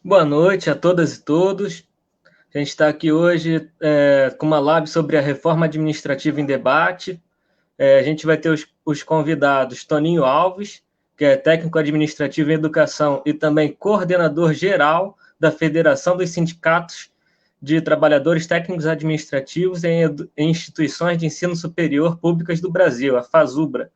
Boa noite a todas e todos. A gente está aqui hoje com uma live sobre a reforma administrativa em debate. A gente vai ter os convidados Toninho Alves, que é técnico administrativo em educação e também coordenador geral da Federação dos Sindicatos de Trabalhadores Técnicos Administrativos em Instituições de Ensino Superior Públicas do Brasil, a FASUBRA.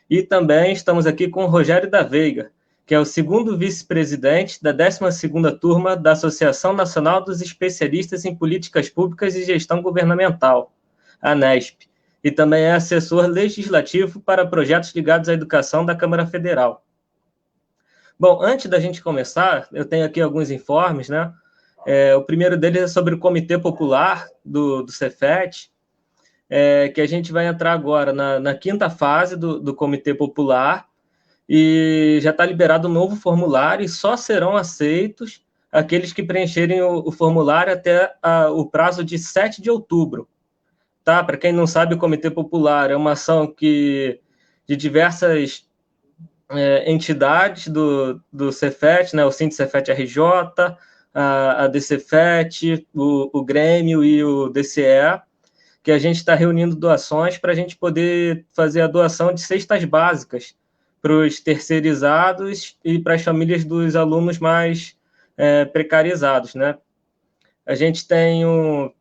E também estamos aqui com o Rogério da Veiga, que é o segundo vice-presidente da 12ª turma da Associação Nacional dos Especialistas em Políticas Públicas e Gestão Governamental, ANESP, e também é assessor legislativo para projetos ligados à educação da Câmara Federal. Bom, antes da gente começar, eu tenho aqui alguns informes, né? O primeiro deles é sobre o Comitê Popular do Cefet, que a gente vai entrar agora na quinta fase do Comitê Popular, e já está liberado um novo formulário e só serão aceitos aqueles que preencherem o formulário até o prazo de 7 de outubro. Tá? Para quem não sabe, o Comitê Popular é uma ação de diversas entidades do Cefet, né? O Sindicefet RJ, a DCFET, o Grêmio e o DCE, que a gente está reunindo doações para a gente poder fazer a doação de cestas básicas para os terceirizados e para as famílias dos alunos mais precarizados, né? A gente tem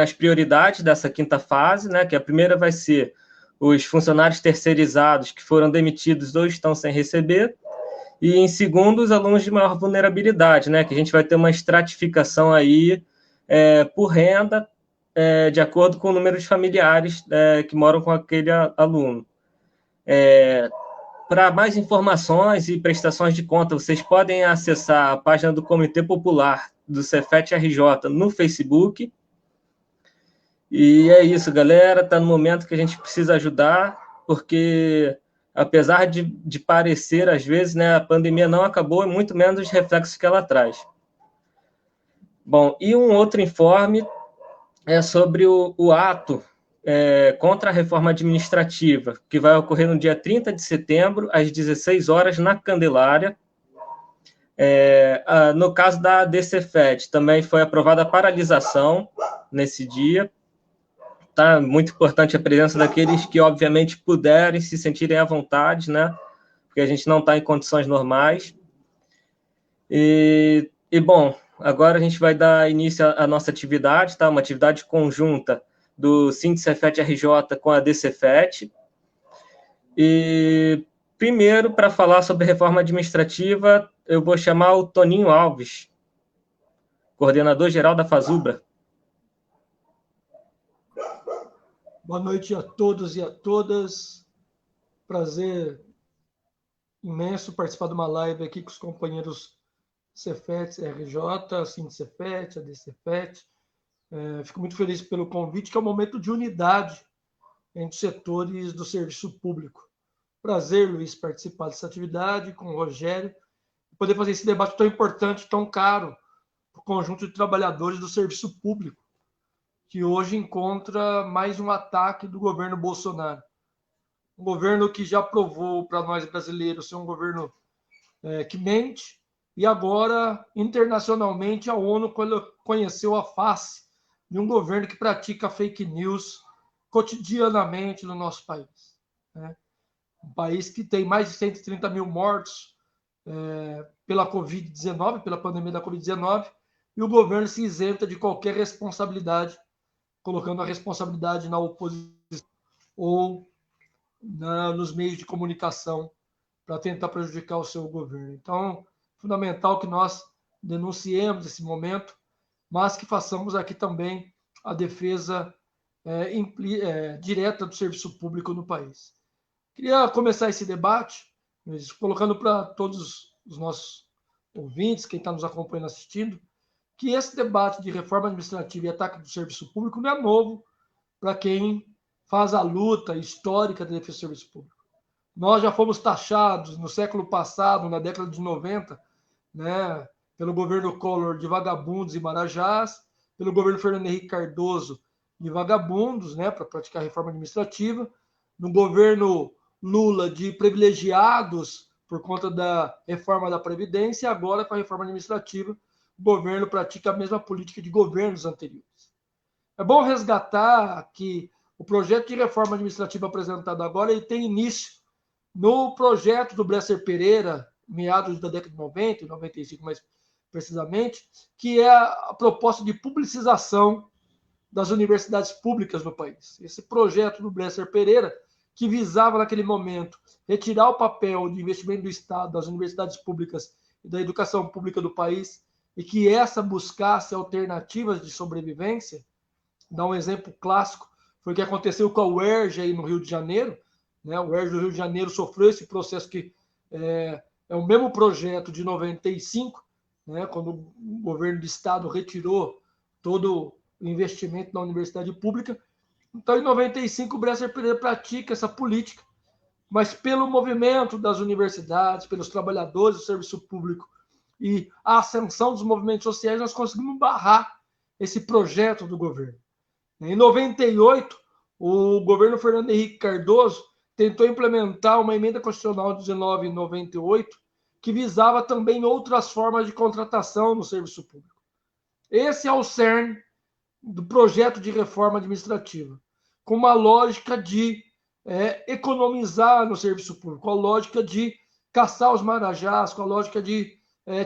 as prioridades dessa quinta fase, né? Que a primeira vai ser os funcionários terceirizados que foram demitidos ou estão sem receber, e em segundo, os alunos de maior vulnerabilidade, né? Que a gente vai ter uma estratificação aí por renda, de acordo com o número de familiares que moram com aquele aluno. Para mais informações e prestações de conta, vocês podem acessar a página do Comitê Popular do Cefet RJ no Facebook. E é isso, galera. Está no momento que a gente precisa ajudar, porque apesar de parecer, às vezes, né, a pandemia não acabou, e muito menos os reflexos que ela traz. Bom, e um outro informe é sobre o ato contra a reforma administrativa, que vai ocorrer no dia 30 de setembro, às 16 horas, na Candelária. No caso da DCFET, também foi aprovada a paralisação nesse dia. Tá? Muito importante a presença daqueles que, obviamente, puderem se sentirem à vontade, né? Porque a gente não está em condições normais. Bom, agora a gente vai dar início à nossa atividade, tá? Uma atividade conjunta do Sindicefet RJ com a DCFET. E primeiro, para falar sobre reforma administrativa, eu vou chamar o Toninho Alves, coordenador geral da FASUBRA. Boa noite a todos e a todas. Prazer imenso participar de uma live aqui com os companheiros Cefet, RJ, Sindicefet, ADCFET. Fico muito feliz pelo convite, que é um momento de unidade entre os setores do serviço público. Prazer, Luiz, participar dessa atividade com o Rogério e poder fazer esse debate tão importante, tão caro para o conjunto de trabalhadores do serviço público, que hoje encontra mais um ataque do governo Bolsonaro. Um governo que já provou para nós brasileiros ser um governo que mente, e agora, internacionalmente, a ONU conheceu a face de um governo que pratica fake news cotidianamente no nosso país. Né? Um país que tem mais de 130 mil mortos pela Covid-19, pela pandemia da Covid-19, e o governo se isenta de qualquer responsabilidade, colocando a responsabilidade na oposição ou nos meios de comunicação para tentar prejudicar o seu governo. Então, é fundamental que nós denunciemos esse momento, mas que façamos aqui também a defesa direta do serviço público no país. Queria começar esse debate colocando para todos os nossos ouvintes, quem está nos acompanhando, assistindo, que esse debate de reforma administrativa e ataque do serviço público não é novo para quem faz a luta histórica da defesa do serviço público. Nós já fomos taxados no século passado, na década de 90, né, pelo governo Collor de vagabundos e marajás, pelo governo Fernando Henrique Cardoso de vagabundos, né, para praticar a reforma administrativa, no governo Lula de privilegiados por conta da reforma da Previdência, e agora, com a reforma administrativa, o governo pratica a mesma política de governos anteriores. É bom resgatar que o projeto de reforma administrativa apresentado agora ele tem início no projeto do Bresser Pereira, meados da década de 90, 95 mais precisamente, que é a proposta de publicização das universidades públicas no país. Esse projeto do Bresser Pereira, que visava naquele momento retirar o papel de investimento do Estado das universidades públicas e da educação pública do país, e que essa buscasse alternativas de sobrevivência. Dá um exemplo clássico, foi o que aconteceu com a UERJ aí no Rio de Janeiro, né? O UERJ do Rio de Janeiro sofreu esse processo que é o mesmo projeto de 95, né? Quando o governo do Estado retirou todo o investimento na universidade pública. Então, em 95, o Bresser Pereira pratica essa política, mas pelo movimento das universidades, pelos trabalhadores do serviço público e a ascensão dos movimentos sociais, nós conseguimos barrar esse projeto do governo. Em 98, o governo Fernando Henrique Cardoso tentou implementar uma emenda constitucional 1998 que visava também outras formas de contratação no serviço público. Esse é o cerne do projeto de reforma administrativa, com uma lógica de economizar no serviço público, com a lógica de caçar os marajás, com a lógica de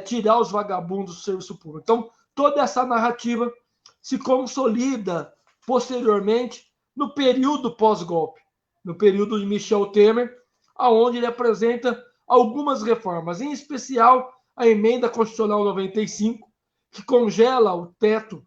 tirar os vagabundos do serviço público. Então, toda essa narrativa se consolida posteriormente no período pós-golpe, no período de Michel Temer, aonde ele apresenta algumas reformas, em especial a emenda constitucional 95, que congela o teto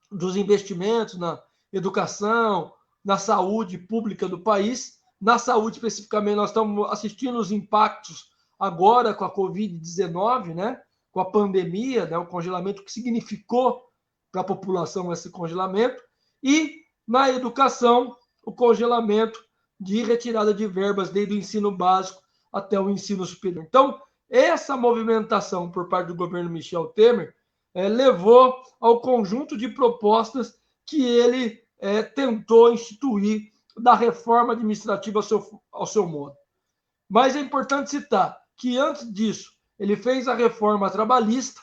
dos investimentos na educação, na saúde pública do país. Na saúde, especificamente, nós estamos assistindo os impactos agora com a Covid-19, né? Com a pandemia, né? O congelamento que significou para a população esse congelamento. E na educação, o congelamento de retirada de verbas desde o ensino básico até o ensino superior. Então, essa movimentação por parte do governo Michel Temer levou ao conjunto de propostas que ele tentou instituir da reforma administrativa ao seu modo. Mas é importante citar que, antes disso, ele fez a reforma trabalhista,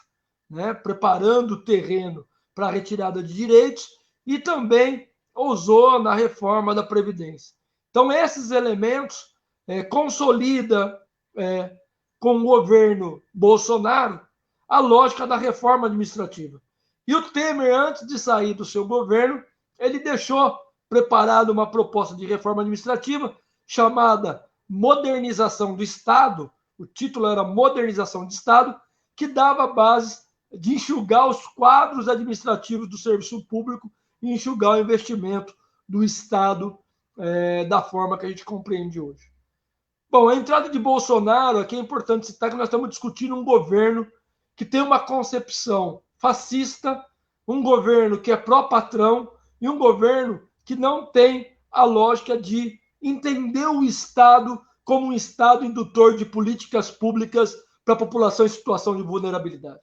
né, preparando o terreno para a retirada de direitos, e também ousou na reforma da Previdência. Então, esses elementos consolidam com o governo Bolsonaro a lógica da reforma administrativa. E o Temer, antes de sair do seu governo, ele deixou preparada uma proposta de reforma administrativa chamada Modernização do Estado, o título era Modernização do Estado, que dava bases de enxugar os quadros administrativos do serviço público e enxugar o investimento do Estado da forma que a gente compreende hoje. Bom, a entrada de Bolsonaro, aqui é importante citar que nós estamos discutindo um governo que tem uma concepção fascista, um governo que é pró-patrão e um governo que não tem a lógica de entender o Estado como um Estado indutor de políticas públicas para a população em situação de vulnerabilidade.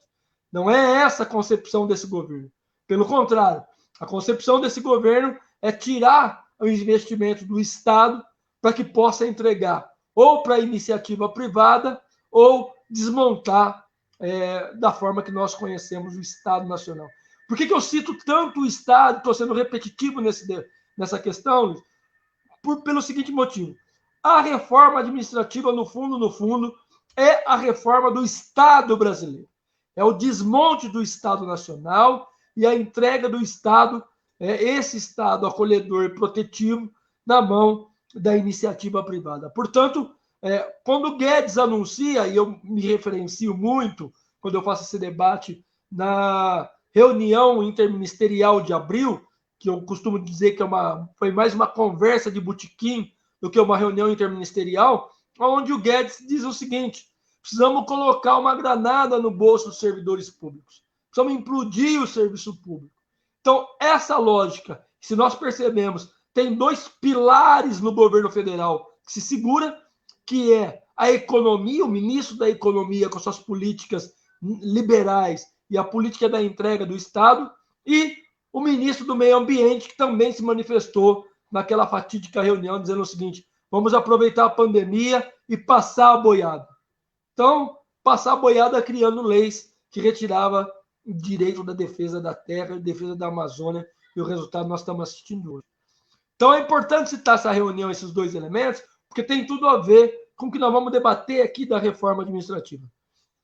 Não é essa a concepção desse governo. Pelo contrário, a concepção desse governo é tirar o investimento do Estado para que possa entregar ou para a iniciativa privada ou desmontar da forma que nós conhecemos o Estado Nacional. Por que eu cito tanto o Estado? Estou sendo repetitivo nessa questão, Luiz? Pelo seguinte motivo. A reforma administrativa, no fundo, é a reforma do Estado brasileiro. É o desmonte do Estado Nacional e a entrega do Estado, esse Estado acolhedor e protetivo, na mão da iniciativa privada. Portanto, quando o Guedes anuncia, e eu me referencio muito quando eu faço esse debate na reunião interministerial de abril, que eu costumo dizer que foi mais uma conversa de botequim do que uma reunião interministerial, onde o Guedes diz o seguinte: precisamos colocar uma granada no bolso dos servidores públicos, precisamos implodir o serviço público. Então, essa lógica, se nós percebemos, tem dois pilares no governo federal que se segura, que é a economia, o ministro da Economia com suas políticas liberais e a política da entrega do Estado, e o ministro do Meio Ambiente, que também se manifestou naquela fatídica reunião, dizendo o seguinte: vamos aproveitar a pandemia e passar a boiada. Então, passar a boiada criando leis que retirava o direito da defesa da terra, defesa da Amazônia, e o resultado nós estamos assistindo hoje. Então, é importante citar essa reunião, esses dois elementos, porque tem tudo a ver com o que nós vamos debater aqui da reforma administrativa.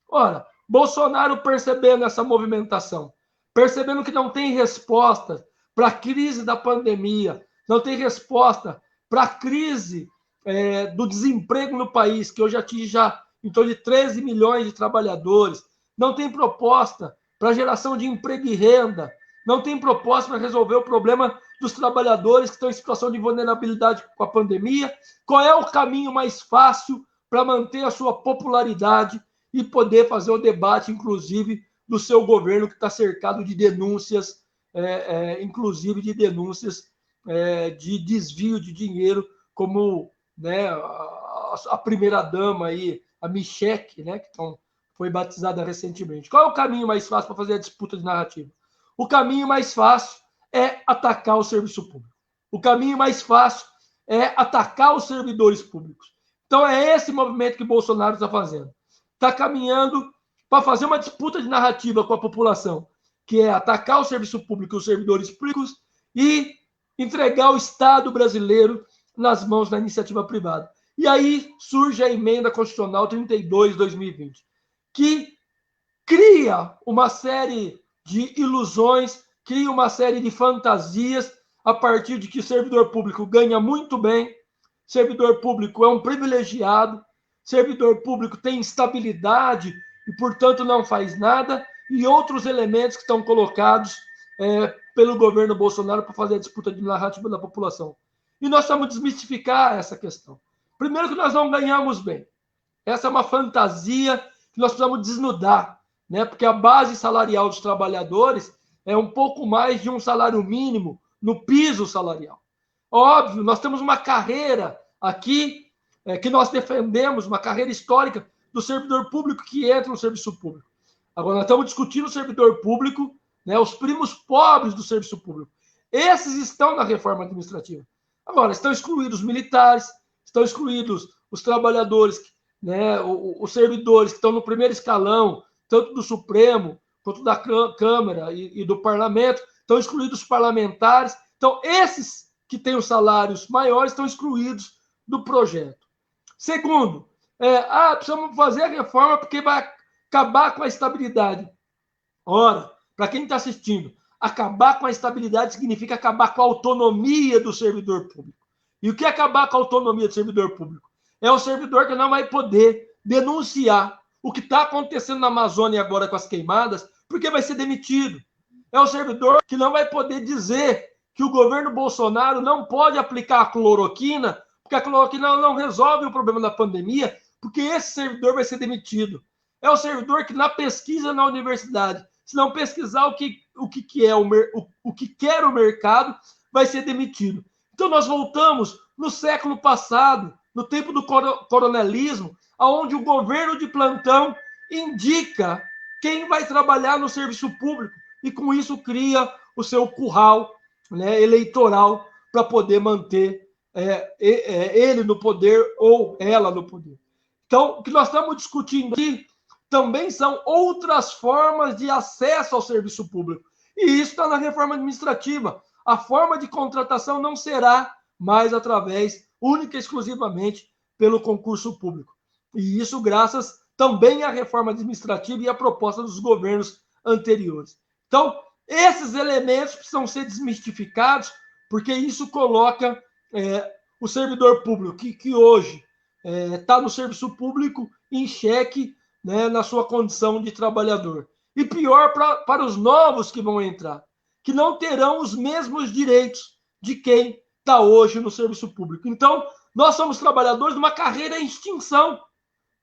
Ora, Bolsonaro percebendo essa movimentação, percebendo que não tem resposta para a crise da pandemia, não tem resposta para a crise do desemprego no país, que hoje atinge já em torno de 13 milhões de trabalhadores, não tem proposta para geração de emprego e renda, não tem proposta para resolver o problema dos trabalhadores que estão em situação de vulnerabilidade com a pandemia. Qual é o caminho mais fácil para manter a sua popularidade e poder fazer o debate, inclusive, do seu governo, que está cercado de denúncias, inclusive de denúncias de desvio de dinheiro, como, né, a primeira-dama, a Michelle, né, que foi batizada recentemente. Qual é o caminho mais fácil para fazer a disputa de narrativa? O caminho mais fácil é atacar o serviço público. O caminho mais fácil é atacar os servidores públicos. Então, é esse movimento que Bolsonaro está fazendo. Está caminhando para fazer uma disputa de narrativa com a população, que é atacar o serviço público e os servidores públicos e entregar o Estado brasileiro nas mãos da iniciativa privada. E aí surge a emenda constitucional 32/2020, que cria uma série de ilusões, cria uma série de fantasias a partir de que o servidor público ganha muito bem, servidor público é um privilegiado, servidor público tem estabilidade e, portanto, não faz nada, e outros elementos que estão colocados pelo governo Bolsonaro para fazer a disputa de narrativa da população. E nós vamos desmistificar essa questão. Primeiro que nós não ganhamos bem. Essa é uma fantasia que nós precisamos desnudar, né? Porque a base salarial dos trabalhadores é um pouco mais de um salário mínimo no piso salarial. Óbvio, nós temos uma carreira aqui que nós defendemos, uma carreira histórica do servidor público que entra no serviço público. Agora, nós estamos discutindo o servidor público, né, os primos pobres do serviço público. Esses estão na reforma administrativa. Agora, estão excluídos os militares, estão excluídos os trabalhadores, né, os servidores que estão no primeiro escalão, tanto do Supremo quanto da Câmara e do Parlamento, estão excluídos os parlamentares. Então, esses que têm os salários maiores estão excluídos do projeto. Segundo, precisamos fazer a reforma porque vai acabar com a estabilidade. Ora, para quem está assistindo, acabar com a estabilidade significa acabar com a autonomia do servidor público. E o que é acabar com a autonomia do servidor público? É o servidor que não vai poder denunciar o que está acontecendo na Amazônia agora com as queimadas, porque vai ser demitido. É o servidor que não vai poder dizer que o governo Bolsonaro não pode aplicar a cloroquina, porque a cloroquina não resolve o problema da pandemia, porque esse servidor vai ser demitido. É o servidor que, na pesquisa na universidade, se não pesquisar o que quer o mercado, vai ser demitido. Então, nós voltamos no século passado, no tempo do coronelismo, onde o governo de plantão indica quem vai trabalhar no serviço público e, com isso, cria o seu curral, né, eleitoral para poder manter ele no poder ou ela no poder. Então, o que nós estamos discutindo aqui também são outras formas de acesso ao serviço público. E isso está na reforma administrativa. A forma de contratação não será mais através, única e exclusivamente, pelo concurso público. E isso graças também à reforma administrativa e à proposta dos governos anteriores. Então, esses elementos precisam ser desmistificados, porque isso coloca o servidor público, que hoje está no serviço público, em xeque, né, na sua condição de trabalhador. E pior para os novos que vão entrar, que não terão os mesmos direitos de quem está hoje no serviço público. Então, nós somos trabalhadores de uma carreira em extinção.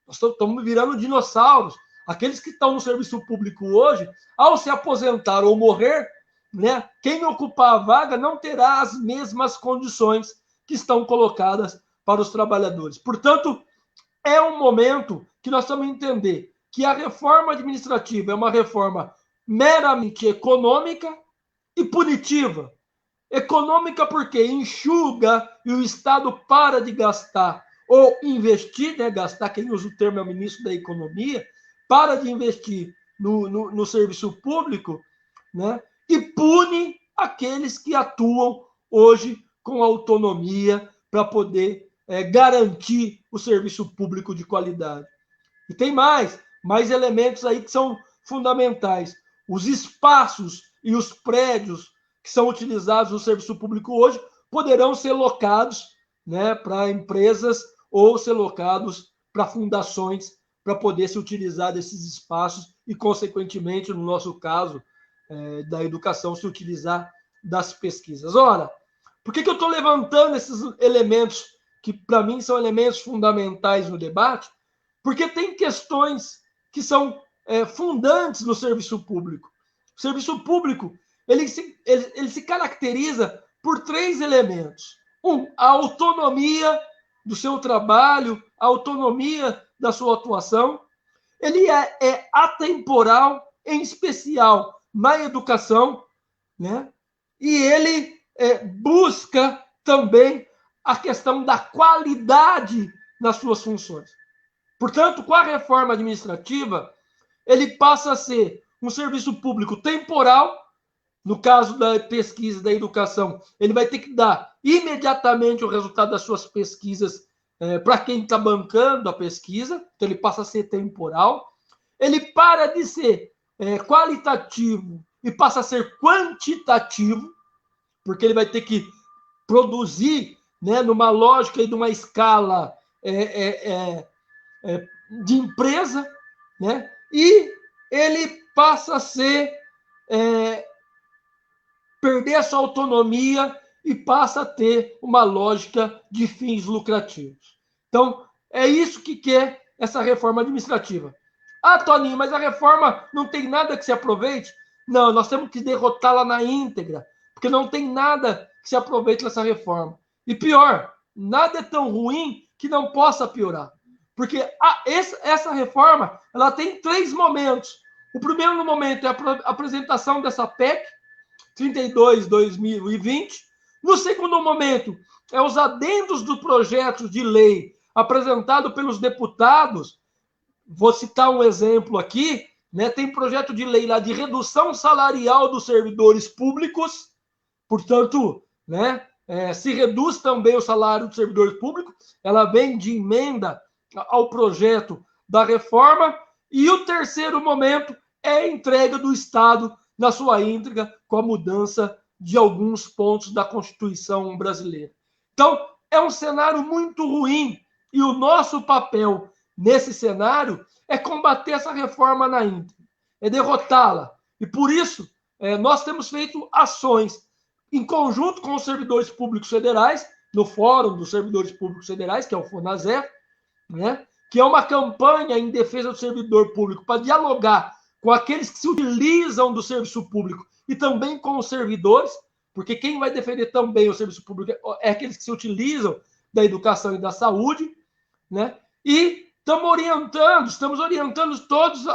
Nós estamos virando dinossauros. Aqueles que estão no serviço público hoje, ao se aposentar ou morrer, né, quem ocupar a vaga não terá as mesmas condições que estão colocadas para os trabalhadores. Portanto, é um momento que nós temos que entender que a reforma administrativa é uma reforma meramente econômica e punitiva. Econômica porque enxuga e o Estado para de gastar ou investir, né, gastar, quem usa o termo é o ministro da Economia, para de investir no serviço público, né, e pune aqueles que atuam hoje com autonomia para poder garantir o serviço público de qualidade. E tem mais elementos aí que são fundamentais. Os espaços e os prédios que são utilizados no serviço público hoje poderão ser locados, né, para empresas ou ser locados para fundações para poder se utilizar desses espaços e, consequentemente, no nosso caso, da educação, se utilizar das pesquisas. Ora, por que eu estou levantando esses elementos que, para mim, são elementos fundamentais no debate? Porque tem questões que são fundantes no serviço público. O serviço público ele se caracteriza por 3 elementos. A autonomia do seu trabalho, a autonomia da sua atuação. Ele é atemporal, em especial na educação, né? E ele busca também a questão da qualidade nas suas funções. Portanto, com a reforma administrativa, ele passa a ser um serviço público temporal. No caso da pesquisa e da educação, ele vai ter que dar imediatamente o resultado das suas pesquisas para quem está bancando a pesquisa, então ele passa a ser temporal. Ele para de ser qualitativo e passa a ser quantitativo, porque ele vai ter que produzir, né, numa lógica e numa escala de empresa, né? E ele passa a ser perder a sua autonomia e passa a ter uma lógica de fins lucrativos. Então, é isso que quer essa reforma administrativa. Ah, Toninho, mas a reforma não tem nada que se aproveite? Não, nós temos que derrotá-la na íntegra, porque não tem nada que se aproveite nessa reforma. E pior, nada é tão ruim que não possa piorar. Porque essa reforma ela tem 3 momentos. O primeiro momento é a apresentação dessa PEC 32/2020. No segundo momento, é os adendos do projeto de lei apresentado pelos deputados. Vou citar um exemplo aqui, né? Tem projeto de lei lá de redução salarial dos servidores públicos, portanto, né, se reduz também o salário dos servidores públicos, ela vem de emenda ao projeto da reforma, e o terceiro momento é a entrega do Estado na sua íntegra, com a mudança de alguns pontos da Constituição brasileira. Então, é um cenário muito ruim, e o nosso papel nesse cenário é combater essa reforma na íntegra, é derrotá-la. E por isso, nós temos feito ações em conjunto com os servidores públicos federais, no Fórum dos Servidores Públicos Federais, que é o FONASEF, né? Que é uma campanha em defesa do servidor público para dialogar com aqueles que se utilizam do serviço público e também com os servidores, porque quem vai defender também o serviço público é aqueles que se utilizam da educação e da saúde, né? E estamos orientando todos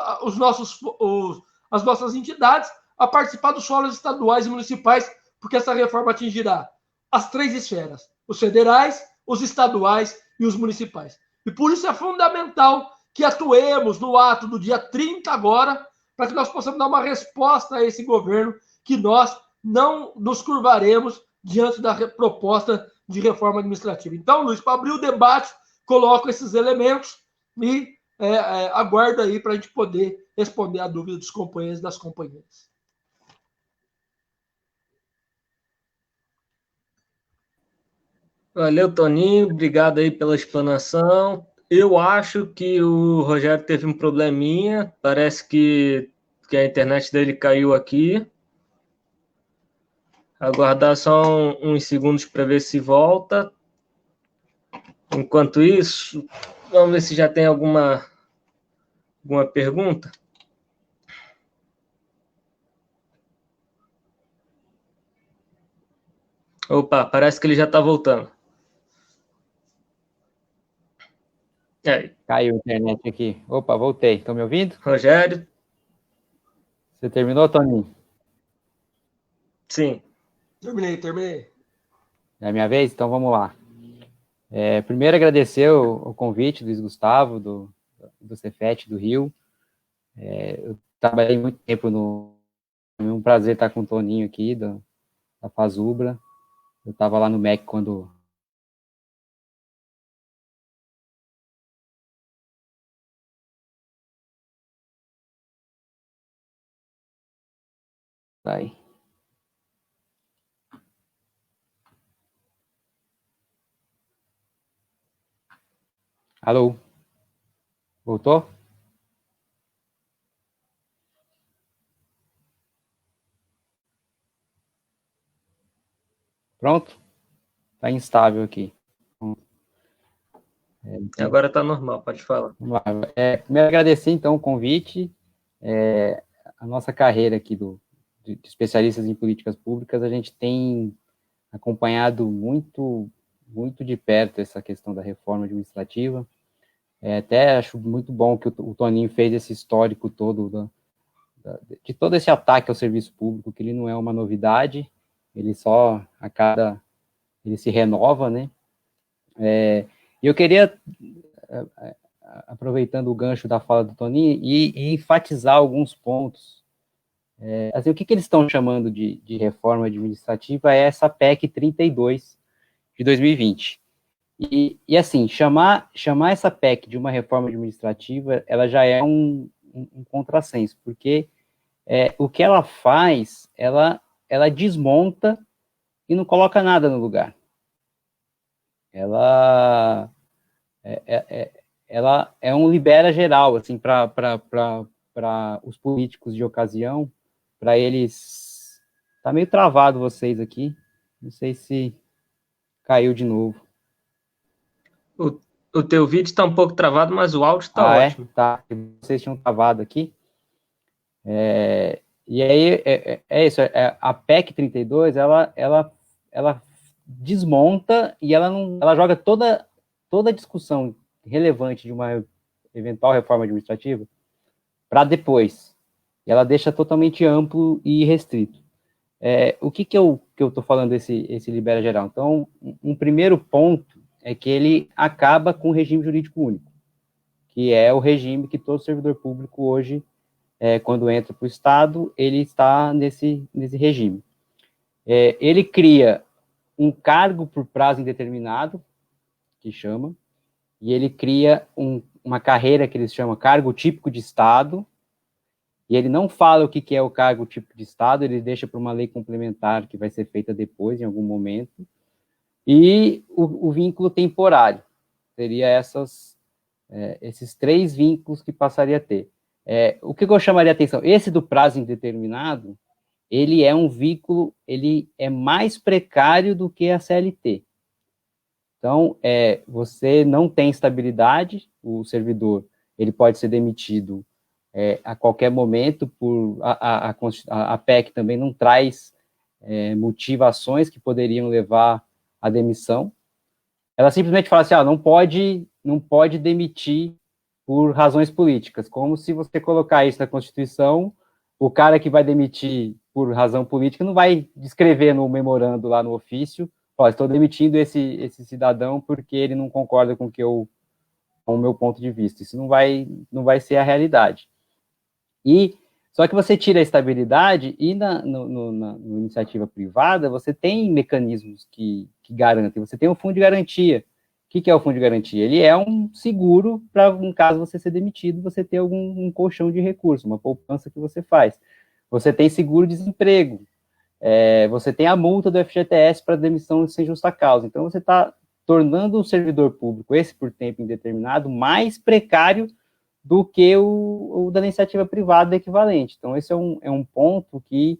as nossas entidades a participar dos fóruns estaduais e municipais, porque essa reforma atingirá as 3 esferas, os federais, os estaduais e os municipais. E por isso é fundamental que atuemos no ato do dia 30 agora, para que nós possamos dar uma resposta a esse governo, que nós não nos curvaremos diante da proposta de reforma administrativa. Então, Luiz, para abrir o debate, coloco esses elementos e aguardo aí para a gente poder responder a dúvida dos companheiros e das companheiras. Valeu, Toninho. Obrigado aí pela explanação. Eu acho que o Rogério teve um probleminha. Parece que a internet dele caiu aqui. Aguardar só uns segundos para ver se volta. Enquanto isso, vamos ver se já tem alguma pergunta. Opa, parece que ele já está voltando. Caiu a internet aqui. Opa, voltei. Estão me ouvindo? Rogério? Você terminou, Toninho? Sim. Terminei. É a minha vez? Então vamos lá. Primeiro, agradecer o convite do Luiz Gustavo, do Cefet, do Rio. Eu trabalhei muito tempo é um prazer estar com o Toninho aqui, da Fazubra. Eu estava lá no MEC quando... Vai. Alô? Voltou? Pronto? Está instável aqui. Agora está normal, pode falar. Vamos lá. Primeiro, agradecer, então, o convite. A nossa carreira aqui de especialistas em políticas públicas, a gente tem acompanhado muito, muito de perto essa questão da reforma administrativa. Até acho muito bom que o Toninho fez esse histórico todo de todo esse ataque ao serviço público, que ele não é uma novidade, ele só ele se renova, né? E eu queria, aproveitando o gancho da fala do Toninho, e enfatizar alguns pontos. Assim, o que eles estão chamando de reforma administrativa é essa PEC 32 de 2020. E assim, chamar essa PEC de uma reforma administrativa, ela já é um contrassenso, porque o que ela faz, ela desmonta e não coloca nada no lugar. Ela é um libera geral, assim, para os políticos de ocasião, para eles... Tá meio travado vocês aqui, não sei se caiu de novo. O teu vídeo está um pouco travado, mas o áudio está ótimo. Tá. Vocês tinham travado aqui. E aí, isso. A PEC 32, ela desmonta e ela joga toda a discussão relevante de uma eventual reforma administrativa para depois. E ela deixa totalmente amplo e restrito. O que eu estou falando esse libera geral? Então, um primeiro ponto é que ele acaba com o regime jurídico único, que é o regime que todo servidor público hoje, quando entra para o Estado, ele está nesse regime. Ele cria um cargo por prazo indeterminado, que chama, e ele cria uma carreira que eles chamam cargo típico de Estado, e ele não fala o que é o cargo típico de Estado, ele deixa para uma lei complementar que vai ser feita depois, em algum momento, e o vínculo temporário, seria esses 3 vínculos que passaria a ter. O que eu chamaria a atenção? Esse do prazo indeterminado, ele é um vínculo, ele é mais precário do que a CLT. Então, você não tem estabilidade, o servidor, ele pode ser demitido a qualquer momento, a PEC também não traz motivações que poderiam levar à demissão. Ela simplesmente fala assim, não pode demitir por razões políticas, como se você colocar isso na Constituição, o cara que vai demitir por razão política não vai descrever no memorando lá no ofício, estou demitindo esse cidadão porque ele não concorda com o meu ponto de vista. Isso não vai ser a realidade. Só que você tira a estabilidade e na iniciativa privada você tem mecanismos que garantem. Você tem um fundo de garantia. O que é o fundo de garantia? Ele é um seguro para, em caso você ser demitido, você ter um colchão de recurso, uma poupança que você faz. Você tem seguro-desemprego. Você tem a multa do FGTS para demissão sem justa causa. Então, você está tornando o servidor público, esse por tempo indeterminado, mais precário do que o da iniciativa privada equivalente. Então, esse é um ponto que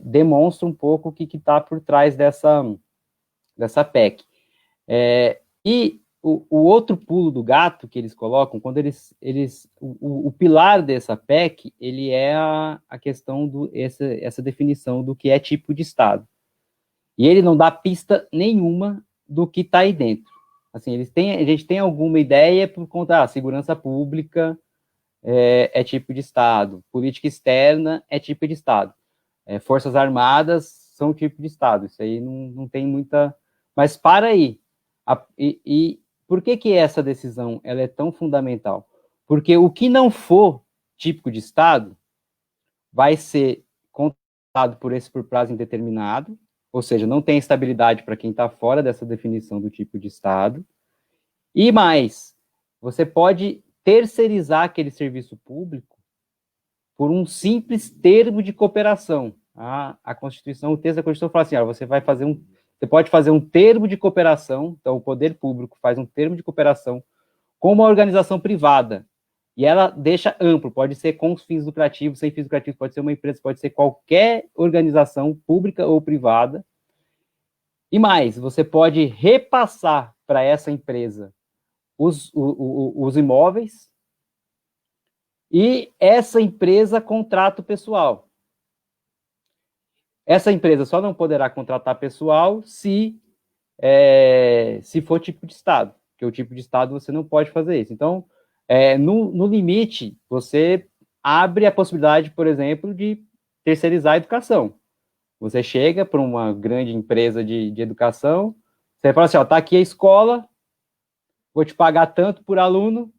demonstra um pouco o que está por trás dessa PEC. E o outro pulo do gato que eles colocam, quando o pilar dessa PEC, ele é a questão essa definição do que é tipo de Estado. E ele não dá pista nenhuma do que está aí dentro. Assim, a gente tem alguma ideia por conta, segurança pública é tipo de Estado, política externa é tipo de Estado, Forças Armadas são tipo de Estado, isso aí não tem muita... Mas para aí, E por que essa decisão ela é tão fundamental? Porque o que não for típico de Estado vai ser contratado por prazo indeterminado, ou seja, não tem estabilidade para quem está fora dessa definição do tipo de Estado. E mais, você pode terceirizar aquele serviço público por um simples termo de cooperação. A Constituição, o texto da Constituição fala assim, você pode fazer um termo de cooperação, então o poder público faz um termo de cooperação com uma organização privada, e ela deixa amplo, pode ser com fins lucrativos, sem fins lucrativos, pode ser uma empresa, pode ser qualquer organização pública ou privada. E mais, você pode repassar para essa empresa os imóveis, e essa empresa contrata o pessoal. Essa empresa só não poderá contratar pessoal se for tipo de Estado, porque o tipo de Estado você não pode fazer isso. Então, no limite, você abre a possibilidade, por exemplo, de terceirizar a educação. Você chega para uma grande empresa de educação, você fala assim, ó, tá aqui a escola, vou te pagar tanto por aluno,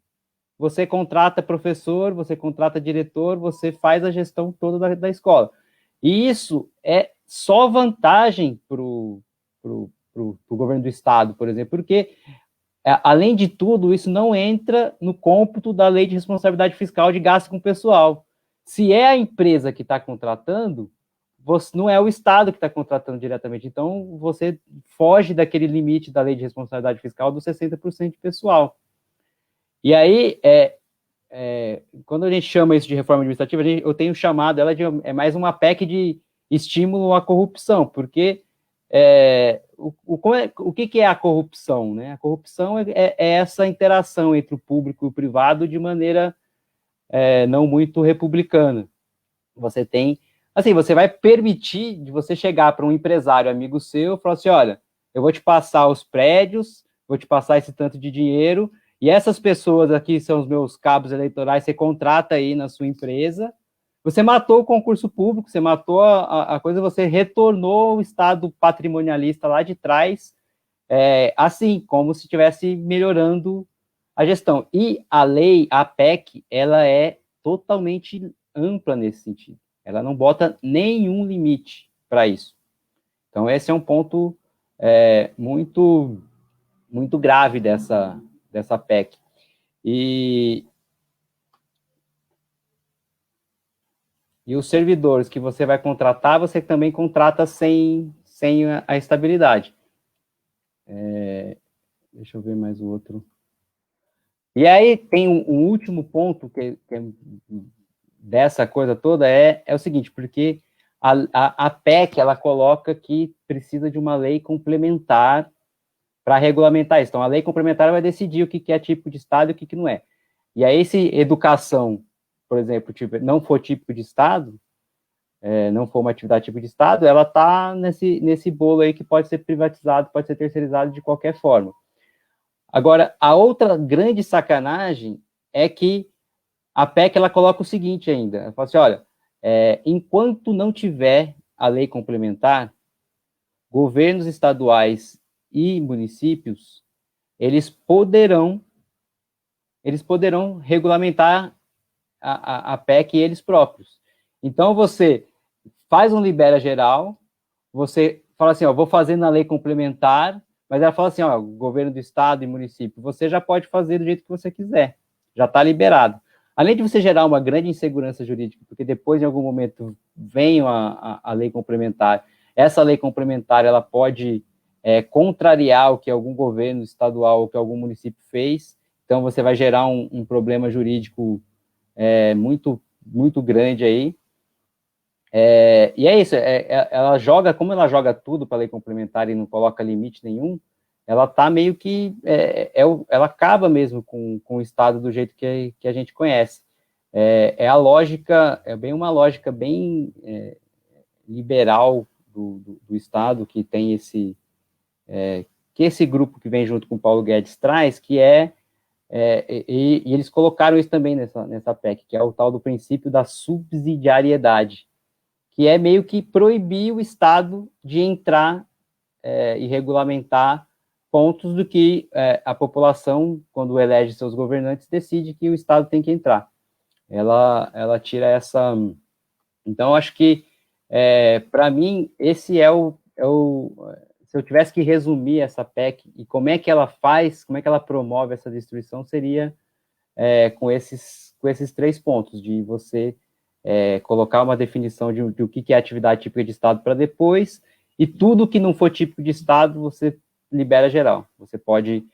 você contrata professor, você contrata diretor, você faz a gestão toda da escola. E isso é só vantagem para o governo do Estado, por exemplo, porque, além de tudo, isso não entra no cômputo da lei de responsabilidade fiscal de gasto com pessoal. Se é a empresa que está contratando, não é o Estado que está contratando diretamente, então você foge daquele limite da lei de responsabilidade fiscal dos 60% de pessoal. E aí, quando a gente chama isso de reforma administrativa, eu tenho chamado ela é mais uma PEC de estímulo à corrupção, porque o que é a corrupção, né? A corrupção é essa interação entre o público e o privado de maneira não muito republicana. Você tem, assim, você vai permitir de você chegar para um empresário amigo seu e falar assim, olha, eu vou te passar os prédios, vou te passar esse tanto de dinheiro, e essas pessoas aqui são os meus cabos eleitorais, você contrata aí na sua empresa, você matou o concurso público, você matou a coisa, você retornou o estado patrimonialista lá de trás, assim, como se estivesse melhorando a gestão. E a lei, a PEC, ela é totalmente ampla nesse sentido. Ela não bota nenhum limite para isso. Então, esse é um ponto muito, muito grave dessa PEC. E os servidores que você vai contratar, você também contrata sem a estabilidade. Deixa eu ver mais o outro. E aí tem um último ponto que é dessa coisa toda, é o seguinte, porque a PEC, ela coloca que precisa de uma lei complementar para regulamentar isso. Então, a lei complementar vai decidir o que é tipo de Estado e o que não é. E aí, se educação, por exemplo, não for típico de Estado, não for uma atividade tipo de Estado, ela está nesse bolo aí que pode ser privatizado, pode ser terceirizado de qualquer forma. Agora, a outra grande sacanagem é que a PEC, ela coloca o seguinte ainda, ela fala assim, olha, enquanto não tiver a lei complementar, governos estaduais e municípios, eles poderão regulamentar a PEC eles próprios. Então, você faz um libera geral, você fala assim, ó, vou fazer na lei complementar, mas ela fala assim, ó, governo do estado e município, você já pode fazer do jeito que você quiser, já está liberado. Além de você gerar uma grande insegurança jurídica, porque depois, em algum momento, vem a lei complementar, essa lei complementar, ela pode contrariar o que algum governo estadual ou que algum município fez, então você vai gerar um problema jurídico muito, muito grande aí. E é isso, ela joga, como ela joga tudo para a lei complementar e não coloca limite nenhum, ela tá meio que, ela acaba mesmo com o Estado do jeito que a gente conhece. A lógica, uma lógica bem liberal do Estado, que tem esse grupo que vem junto com o Paulo Guedes traz, que e eles colocaram isso também nessa PEC, que é o tal do princípio da subsidiariedade, que é meio que proibir o Estado de entrar e regulamentar pontos do que a população, quando elege seus governantes, decide que o Estado tem que entrar. Ela tira essa... Então, acho que, para mim, esse se eu tivesse que resumir essa PEC e como é que ela faz, como é que ela promove essa destruição, seria com esses 3 pontos, de você colocar uma definição de o que é atividade típica de Estado para depois, e tudo que não for típico de Estado, você libera geral. Você pode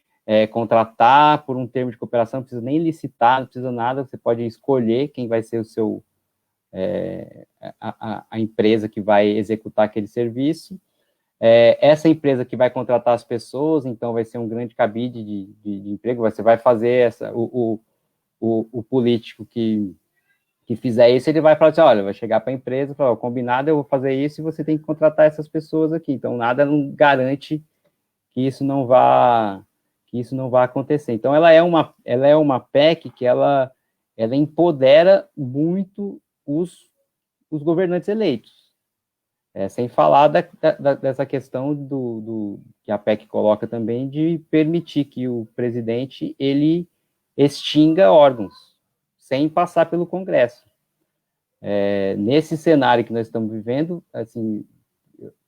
contratar por um termo de cooperação, não precisa nem licitar, não precisa nada, você pode escolher quem vai ser o seu... a empresa que vai executar aquele serviço. Essa empresa que vai contratar as pessoas, então vai ser um grande cabide de emprego, você vai fazer o político que fizer isso, ele vai falar assim, olha, vai chegar para a empresa e falar, combinado, eu vou fazer isso e você tem que contratar essas pessoas aqui. Então, nada não garante que isso não vá acontecer. Então, ela é uma PEC que ela empodera muito os governantes eleitos. Sem falar dessa questão que a PEC coloca também, de permitir que o presidente, ele extinga órgãos, sem passar pelo Congresso. Nesse cenário que nós estamos vivendo, assim,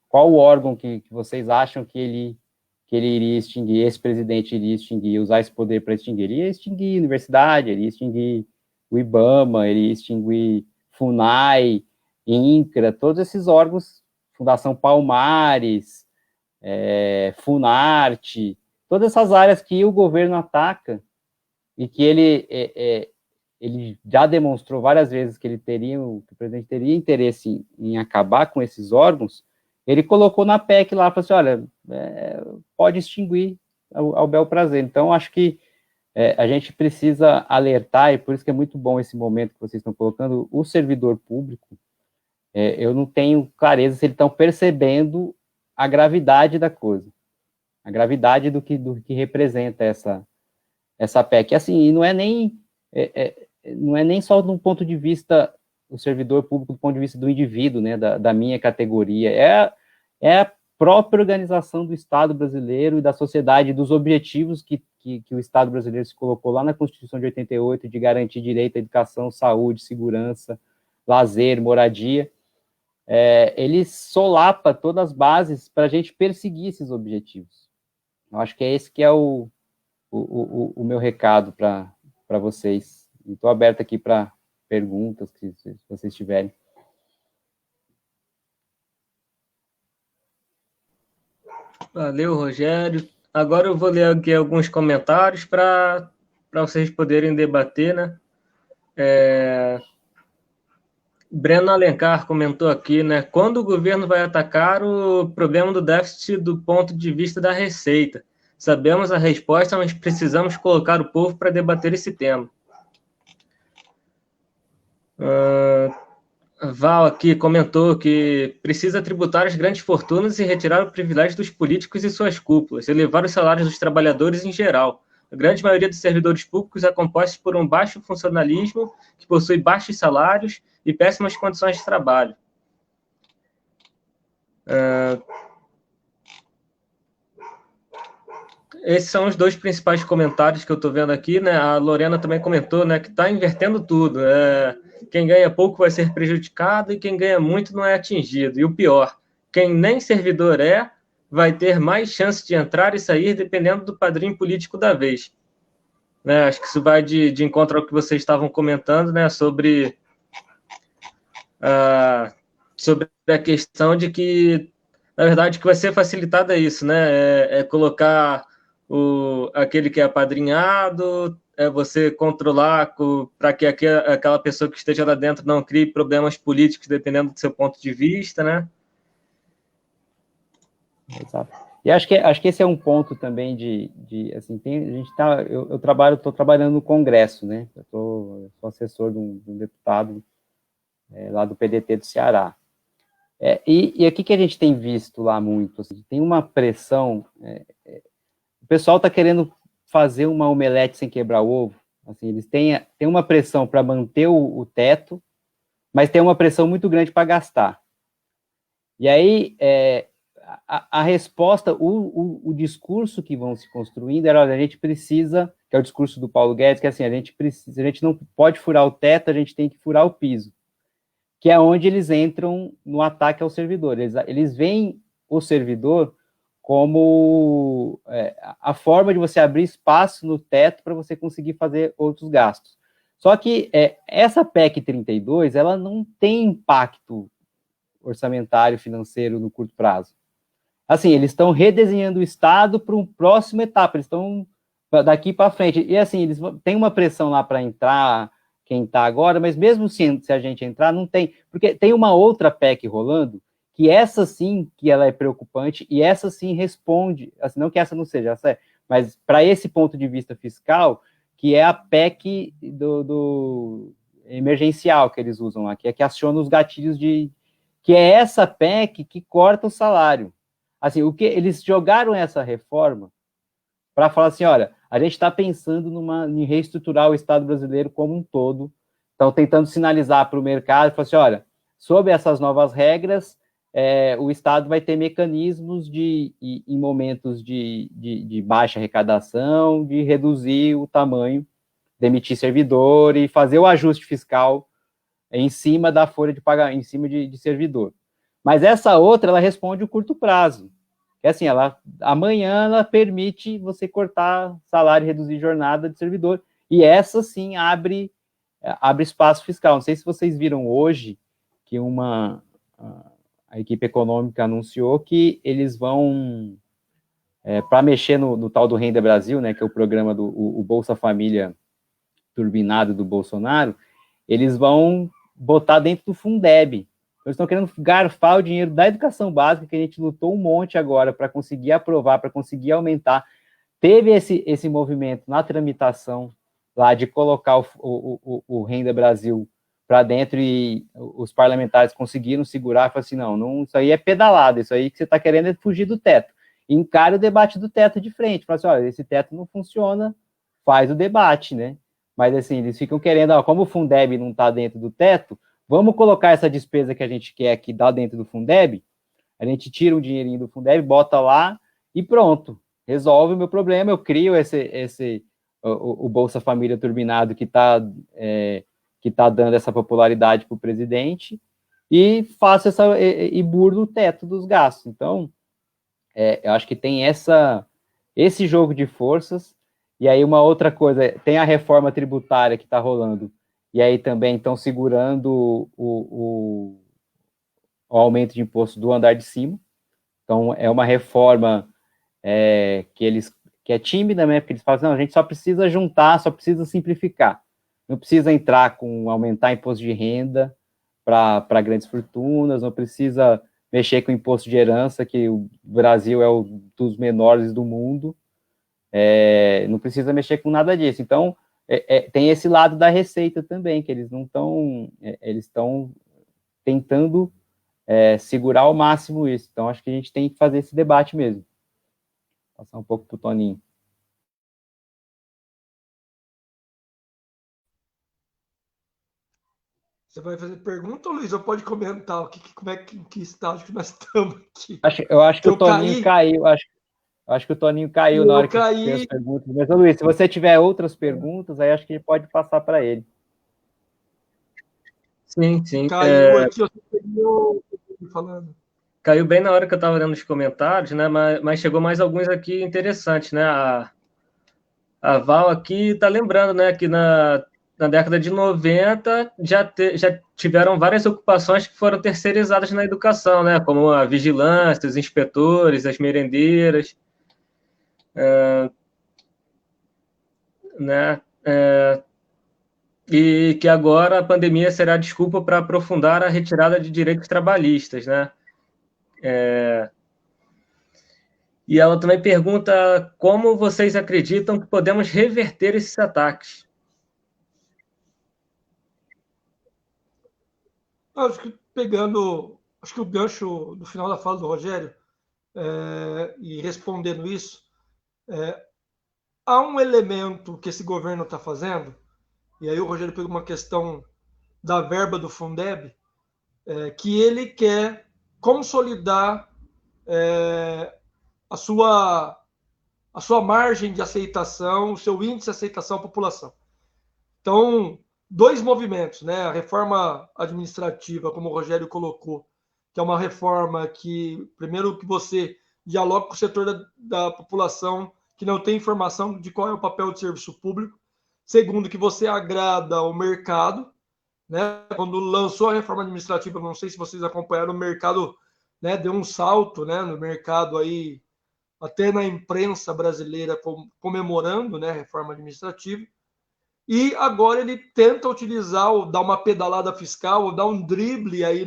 qual órgão que vocês acham que ele iria extinguir, esse presidente iria extinguir, usar esse poder para extinguir? Ele ia extinguir a universidade, ele ia extinguir o IBAMA, ele ia extinguir FUNAI, INCRA, todos esses órgãos, Fundação Palmares, Funarte, todas essas áreas que o governo ataca e que ele já demonstrou várias vezes que o presidente teria interesse em acabar com esses órgãos. Ele colocou na PEC lá, falou assim, olha, pode extinguir ao bel prazer. Então, acho que a gente precisa alertar, e por isso que é muito bom esse momento que vocês estão colocando, o servidor público. Eu não tenho clareza se eles estão percebendo a gravidade da coisa, a gravidade do que representa essa PEC. Assim, e não é nem só do ponto de vista, o servidor público, do ponto de vista do indivíduo, né, da minha categoria, é a própria organização do Estado brasileiro e da sociedade, dos objetivos que o Estado brasileiro se colocou lá na Constituição de 88, de garantir direito à educação, saúde, segurança, lazer, moradia. Ele solapa todas as bases para a gente perseguir esses objetivos. Eu acho que é esse que é o meu recado para vocês. Estou aberto aqui para perguntas, se vocês tiverem. Valeu, Rogério. Agora eu vou ler aqui alguns comentários para vocês poderem debater, né? Breno Alencar comentou aqui, né? Quando o governo vai atacar o problema do déficit do ponto de vista da receita? Sabemos a resposta, mas precisamos colocar o povo para debater esse tema. Val aqui comentou que precisa tributar as grandes fortunas e retirar o privilégio dos políticos e suas cúpulas, elevar os salários dos trabalhadores em geral. A grande maioria dos servidores públicos é composta por um baixo funcionalismo, que possui baixos salários e péssimas condições de trabalho. Esses são os 2 principais comentários que eu estou vendo aqui, né? A Lorena também comentou, né, que está invertendo tudo. Quem ganha pouco vai ser prejudicado e quem ganha muito não é atingido. E o pior, quem nem servidor vai ter mais chance de entrar e sair dependendo do padrinho político da vez. Né? Acho que isso vai de encontro ao que vocês estavam comentando, né, sobre a questão de que, na verdade, que vai ser facilitada isso, né? Colocar aquele que é apadrinhado, você controlar para que aquela pessoa que esteja lá dentro não crie problemas políticos, dependendo do seu ponto de vista, né? Exato. E acho que esse é um ponto também assim, estou trabalhando no Congresso, né? Eu sou assessor de um deputado lá do PDT do Ceará. E o que a gente tem visto lá muito? Assim, tem uma pressão, o pessoal está querendo fazer uma omelete sem quebrar o ovo. Assim, eles têm uma pressão para manter o teto, mas tem uma pressão muito grande para gastar. E aí, a resposta, o discurso que vão se construindo era, olha, a gente precisa, que é o discurso do Paulo Guedes, que é assim, a gente não pode furar o teto, a gente tem que furar o piso, que é onde eles entram no ataque ao servidor. Eles veem o servidor como a forma de você abrir espaço no teto para você conseguir fazer outros gastos. Só que essa PEC 32, ela não tem impacto orçamentário, financeiro no curto prazo. Assim, eles estão redesenhando o Estado para uma próxima etapa, eles estão daqui para frente. E assim, eles têm uma pressão lá para entrar, quem está agora, mas mesmo se a gente entrar, não tem. Porque tem uma outra PEC rolando, que essa sim, que ela é preocupante, e essa sim responde, assim, não que essa não seja, essa mas para esse ponto de vista fiscal, que é a PEC do emergencial que eles usam aqui, é que aciona os gatilhos que é essa PEC que corta o salário. Assim, o que eles jogaram essa reforma para falar assim, olha, a gente está pensando em reestruturar o Estado brasileiro como um todo, estão tentando sinalizar para o mercado, falar assim, olha, sob essas novas regras, o Estado vai ter mecanismos em momentos de baixa arrecadação, de reduzir o tamanho, demitir servidor e fazer o ajuste fiscal em cima da folha de pagamento, em cima de servidor. Mas essa outra, ela responde o curto prazo. É assim, amanhã ela permite você cortar salário e reduzir jornada de servidor. E essa, sim, abre espaço fiscal. Não sei se vocês viram hoje que a equipe econômica anunciou que eles vão, para mexer no tal do Renda Brasil, né, que é o programa o Bolsa Família turbinado do Bolsonaro, eles vão botar dentro do Fundeb. Eles estão querendo garfar o dinheiro da educação básica, que a gente lutou um monte agora para conseguir aprovar, para conseguir aumentar. Teve esse movimento na tramitação lá de colocar o Renda Brasil para dentro e os parlamentares conseguiram segurar, falaram assim, não, isso aí é pedalada, isso aí que você está querendo é fugir do teto. Encare o debate do teto de frente, fala assim, olha, esse teto não funciona, faz o debate, né? Mas assim, eles ficam querendo, como o Fundeb não está dentro do teto, vamos colocar essa despesa que a gente quer aqui dá dentro do Fundeb, a gente tira um dinheirinho do Fundeb, bota lá e pronto, resolve o meu problema, eu crio o Bolsa Família turbinado que está dando essa popularidade para o presidente e faço e burlo o teto dos gastos. Então, eu acho que tem esse jogo de forças. E aí uma outra coisa, tem a reforma tributária que está rolando, e aí também estão segurando o aumento de imposto do andar de cima. Então, é uma reforma que é tímida, né? Porque eles falam assim, não, a gente só precisa juntar, só precisa simplificar. Não precisa entrar com aumentar imposto de renda para grandes fortunas, não precisa mexer com imposto de herança, que o Brasil é um dos menores do mundo. Não precisa mexer com nada disso. Então, tem esse lado da receita também, que eles não estão, eles estão tentando segurar ao máximo isso. Então, acho que a gente tem que fazer esse debate mesmo. Vou passar um pouco para o Toninho. Você vai fazer pergunta, Luiz, ou pode comentar como é que estágio que nós estamos aqui? Eu acho que o Toninho caiu. Acho que o Toninho caiu na hora que fez as perguntas. Mas, Luiz, se você tiver outras perguntas, aí acho que ele pode passar para ele. Sim. Caiu aqui, eu falando. Caiu bem na hora que eu estava lendo os comentários, né? Mas chegou mais alguns aqui interessantes, né? A Val aqui está lembrando, né? Que na década de 90 já tiveram várias ocupações que foram terceirizadas na educação, né? Como a vigilância, os inspetores, as merendeiras. Né? E que agora a pandemia será desculpa para aprofundar a retirada de direitos trabalhistas, né? E ela também pergunta como vocês acreditam que podemos reverter esses ataques. Acho que acho que o gancho do final da fala do Rogério, e respondendo isso, há um elemento que esse governo está fazendo, e aí o Rogério pegou uma questão da verba do Fundeb, que ele quer consolidar a sua margem de aceitação, o seu índice de aceitação à população. Então, dois movimentos, né? A reforma administrativa, como o Rogério colocou, que é uma reforma que, primeiro, que você dialoga com o setor da população que não tem informação de qual é o papel do serviço público. Segundo, que você agrada o mercado, né? Quando lançou a reforma administrativa, não sei se vocês acompanharam, o mercado, né, deu um salto, né, no mercado aí, até na imprensa brasileira comemorando, né, a reforma administrativa. E agora ele tenta utilizar, ou dar uma pedalada fiscal, ou dar um drible aí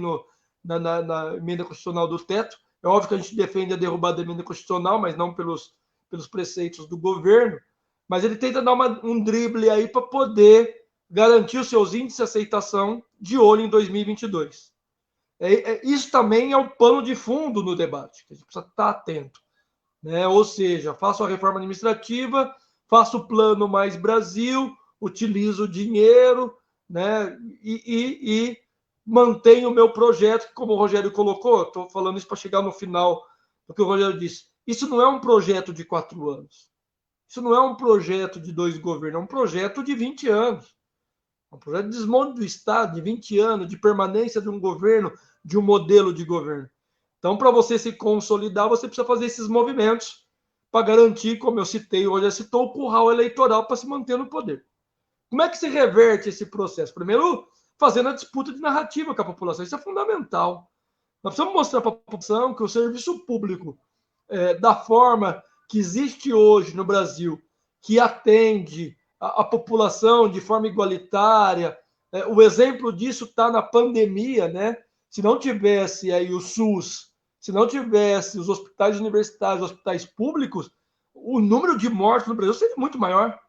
na emenda constitucional do teto. É óbvio que a gente defende a derrubada da emenda constitucional, mas não pelos preceitos do governo. Mas ele tenta dar um drible aí para poder garantir os seus índices de aceitação de olho em 2022. Isso também é um pano de fundo no debate, que a gente precisa estar atento. Né? Ou seja, faço a reforma administrativa, faço o plano Mais Brasil, utilizo o dinheiro, né? E mantenho o meu projeto, como o Rogério colocou. Estou falando isso para chegar no final do que o Rogério disse. Isso não é um projeto de 4 anos. Isso não é um projeto de 2 governos, é um projeto de 20 anos. É um projeto de desmonte do Estado, de 20 anos, de permanência de um governo, de um modelo de governo. Então, para você se consolidar, você precisa fazer esses movimentos para garantir, como eu citei, hoje citou, o curral eleitoral para se manter no poder. Como é que se reverte esse processo? Primeiro, fazendo a disputa de narrativa com a população. Isso é fundamental. Nós precisamos mostrar para a população que o serviço público, da forma que existe hoje no Brasil, que atende a população de forma igualitária, o exemplo disso está na pandemia, né? Se não tivesse aí o SUS, se não tivesse os hospitais universitários, os hospitais públicos, o número de mortes no Brasil seria muito maior.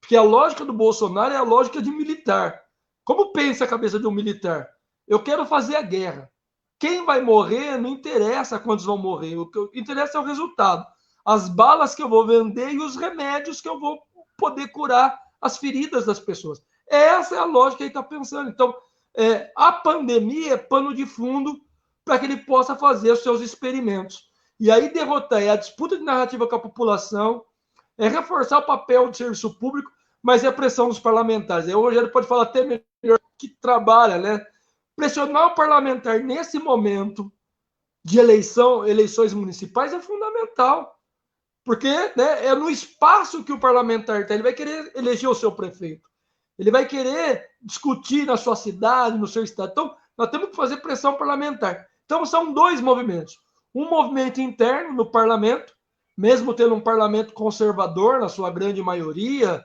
Porque a lógica do Bolsonaro é a lógica de militar. Como pensa a cabeça de um militar? Eu quero fazer a guerra. Quem vai morrer não interessa quantos vão morrer. O que interessa é o resultado. As balas que eu vou vender e os remédios que eu vou poder curar as feridas das pessoas. Essa é a lógica que ele está pensando. Então, a pandemia é pano de fundo para que ele possa fazer os seus experimentos. E aí derrotar a disputa de narrativa com a população, reforçar o papel do serviço público, mas é a pressão dos parlamentares. Aí o Rogério pode falar até melhor que trabalha, né? Pressionar o parlamentar nesse momento de eleições municipais é fundamental, porque, né, é no espaço que o parlamentar está. Ele vai querer eleger o seu prefeito, ele vai querer discutir na sua cidade, no seu estado. Então, nós temos que fazer pressão parlamentar. Então, são 2 movimentos. Um movimento interno no parlamento, mesmo tendo um parlamento conservador, na sua grande maioria,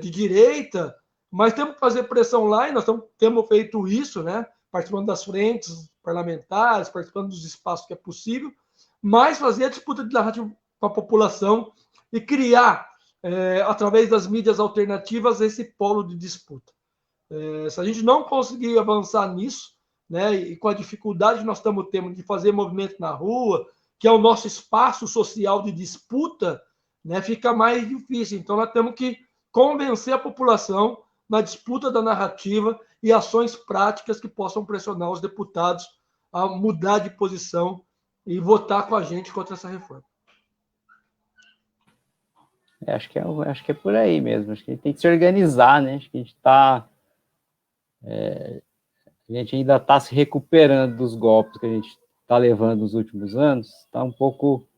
de direita, mas temos que fazer pressão lá, e nós temos feito isso, né? Participando das frentes parlamentares, participando dos espaços que é possível, mas fazer a disputa de narrativa com a população e criar, através das mídias alternativas, esse polo de disputa. Se a gente não conseguir avançar nisso, né, e com a dificuldade que nós estamos tendo de fazer movimento na rua, que é o nosso espaço social de disputa, né, fica mais difícil. Então, nós temos que convencer a população na disputa da narrativa e ações práticas que possam pressionar os deputados a mudar de posição e votar com a gente contra essa reforma. Acho que é por aí mesmo. Acho que a gente tem que se organizar, né? Acho que a gente está... a gente ainda está se recuperando dos golpes que a gente está levando nos últimos anos. Está um pouco...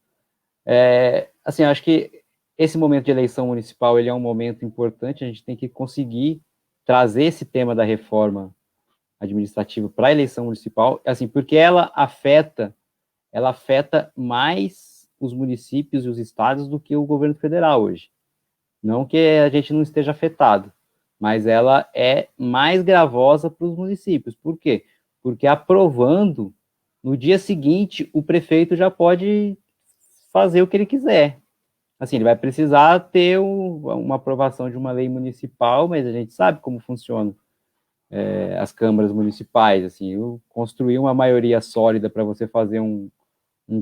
assim, acho que esse momento de eleição municipal ele é um momento importante. A gente tem que conseguir trazer esse tema da reforma administrativa para a eleição municipal, assim, porque ela afeta mais os municípios e os estados do que o governo federal hoje. Não que a gente não esteja afetado, mas ela é mais gravosa para os municípios. Por quê? Porque aprovando, no dia seguinte, o prefeito já pode fazer o que ele quiser. Assim, ele vai precisar ter uma aprovação de uma lei municipal, mas a gente sabe como funcionam as câmaras municipais. Assim, construir uma maioria sólida para você fazer um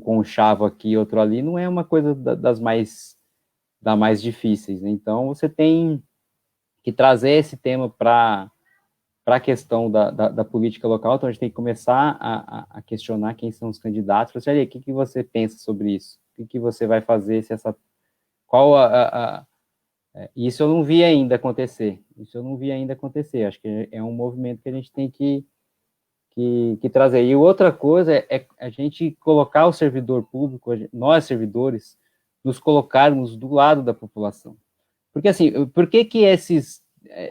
conchavo aqui, outro ali, não é uma coisa das mais difíceis. Então, você tem que trazer esse tema para para a questão da política local, então a gente tem que começar a questionar quem são os candidatos. Você, o que você pensa sobre isso? O que você vai fazer se essa... Isso eu não vi ainda acontecer. Acho que é um movimento que a gente tem que trazer. E outra coisa é a gente colocar o servidor público, nós servidores, nos colocarmos do lado da população. Porque, assim, por que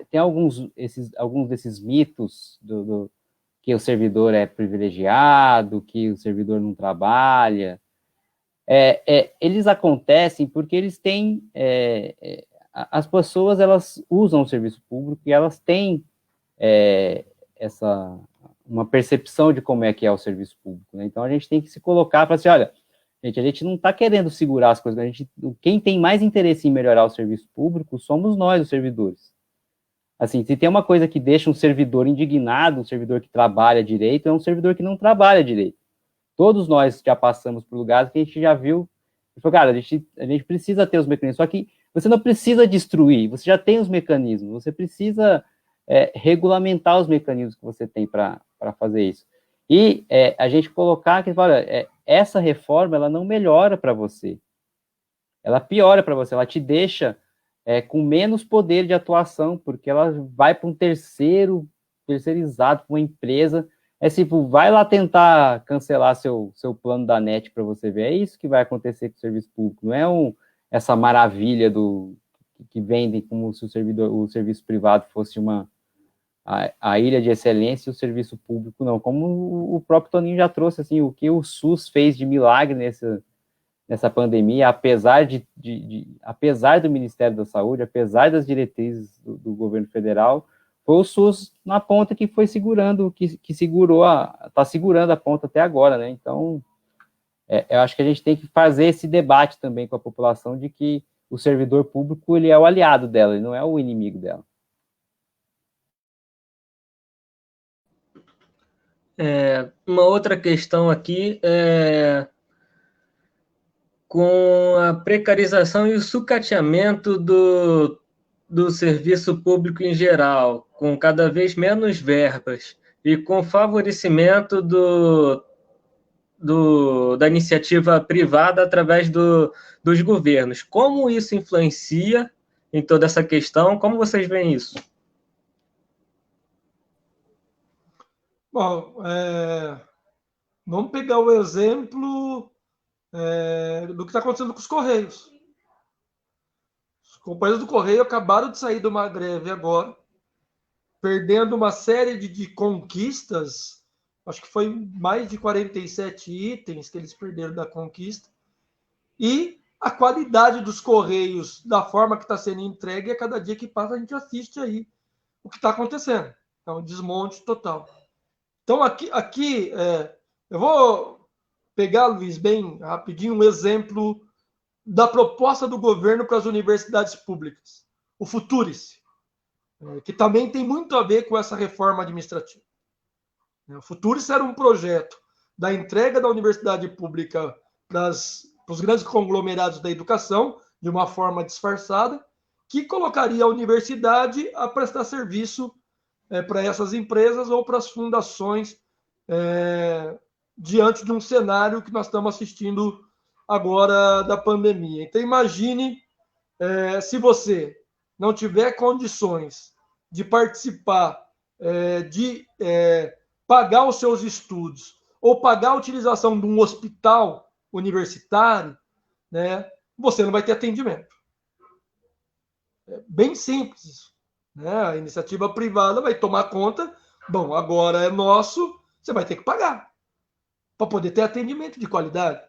tem alguns desses mitos que o servidor é privilegiado, que o servidor não trabalha, eles acontecem porque eles têm... as pessoas, elas usam o serviço público e elas têm uma percepção de como é que é o serviço público, né? Então, a gente tem que se colocar para assim, olha, gente, a gente não está querendo segurar as coisas, quem tem mais interesse em melhorar o serviço público somos nós, os servidores. Assim, se tem uma coisa que deixa um servidor indignado, um servidor que trabalha direito, é um servidor que não trabalha direito. Todos nós já passamos por lugares que a gente já viu, e falou, cara, a gente precisa ter os mecanismos, só que você não precisa destruir, você já tem os mecanismos, você precisa regulamentar os mecanismos que você tem para fazer isso. E a gente colocar que, olha, essa reforma, ela não melhora para você, ela piora para você, ela te deixa com menos poder de atuação, porque ela vai para um terceirizado, para uma empresa, tipo, vai lá tentar cancelar seu plano da NET para você ver, é isso que vai acontecer com o serviço público, não é essa maravilha que vendem como se o serviço privado fosse a ilha de excelência e o serviço público não, como o próprio Toninho já trouxe, assim, o que o SUS fez de milagre nessa pandemia, apesar do Ministério da Saúde, apesar das diretrizes do governo federal, foi o SUS na ponta que foi segurando, que segurou, está segurando a ponta até agora, né? Então, eu acho que a gente tem que fazer esse debate também com a população de que o servidor público, ele é o aliado dela, ele não é o inimigo dela. Uma outra questão aqui com a precarização e o sucateamento do serviço público em geral, com cada vez menos verbas e com favorecimento da iniciativa privada através dos governos. Como isso influencia em toda essa questão? Como vocês veem isso? Bom, vamos pegar o exemplo do que está acontecendo com os Correios. Os companheiros do Correio acabaram de sair de uma greve agora, perdendo uma série de conquistas, acho que foi mais de 47 itens que eles perderam da conquista, e a qualidade dos Correios, da forma que está sendo entregue, a cada dia que passa a gente assiste aí o que está acontecendo. É um desmonte total. Então, aqui eu vou pegar, Luiz, bem rapidinho, um exemplo da proposta do governo para as universidades públicas, o Futurice, que também tem muito a ver com essa reforma administrativa. O Futurice era um projeto da entrega da universidade pública para os grandes conglomerados da educação, de uma forma disfarçada, que colocaria a universidade a prestar serviço para essas empresas ou para as fundações diante de um cenário que nós estamos assistindo agora da pandemia. Então, imagine se você não tiver condições de participar, de pagar os seus estudos ou pagar a utilização de um hospital universitário, né, você não vai ter atendimento. É bem simples. A iniciativa privada vai tomar conta. Bom, agora é nosso, você vai ter que pagar para poder ter atendimento de qualidade.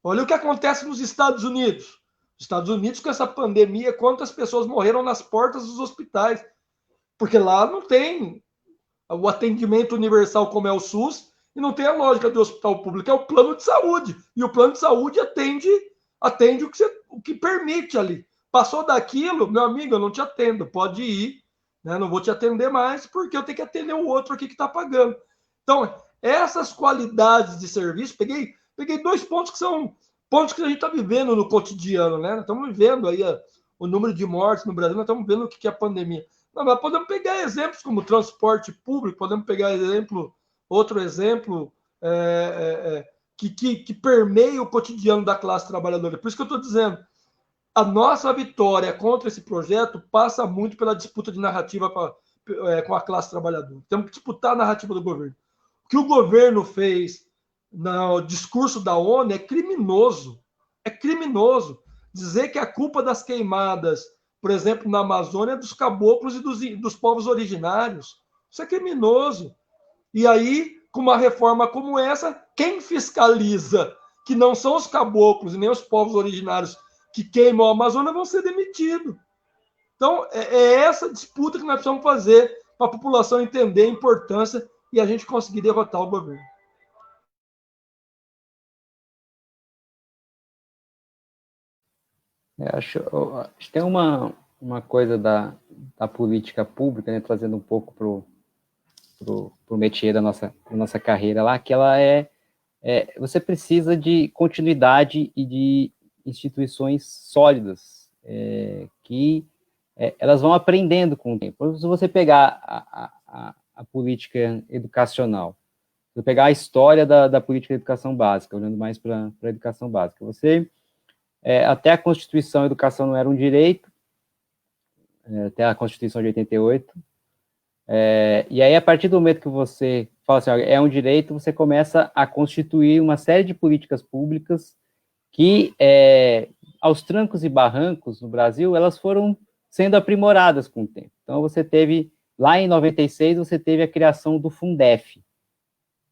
Olha o que acontece nos Estados Unidos. Nos Estados Unidos, com essa pandemia, quantas pessoas morreram nas portas dos hospitais? Porque lá não tem o atendimento universal como é o SUS e não tem a lógica do hospital público, é o plano de saúde. E o plano de saúde atende o que permite ali. Passou daquilo, meu amigo, eu não te atendo, pode ir, né? Não vou te atender mais, porque eu tenho que atender o outro aqui que está pagando. Então, essas qualidades de serviço, peguei 2 pontos que são pontos que a gente está vivendo no cotidiano, né? Nós estamos vivendo aí o número de mortes no Brasil, nós estamos vendo o que é a pandemia. Não, mas podemos pegar exemplos como transporte público, podemos pegar outro exemplo que permeia o cotidiano da classe trabalhadora. Por isso que eu estou dizendo, a nossa vitória contra esse projeto passa muito pela disputa de narrativa com a classe trabalhadora. Temos que disputar a narrativa do governo. O que o governo fez no discurso da ONU é criminoso. É criminoso dizer que a culpa das queimadas, por exemplo, na Amazônia, é dos caboclos e dos povos originários. Isso é criminoso. E aí, com uma reforma como essa, quem fiscaliza que não são os caboclos e nem os povos originários que queimam a Amazônia vão ser demitidos. Então, é essa disputa que nós precisamos fazer para a população entender a importância e a gente conseguir derrotar o governo. Acho que tem uma coisa da política pública, né, trazendo um pouco pro métier da nossa carreira lá, que ela você precisa de continuidade e de instituições sólidas, que elas vão aprendendo com o tempo. Se você pegar a política educacional, se você pegar a história da política de educação básica, olhando mais para a educação básica, até a Constituição, a educação não era um direito, até a Constituição de 88, e aí, a partir do momento que você fala assim, é um direito, você começa a constituir uma série de políticas públicas que, aos trancos e barrancos no Brasil, elas foram sendo aprimoradas com o tempo. Então, você teve, lá em 96, você teve a criação do Fundef,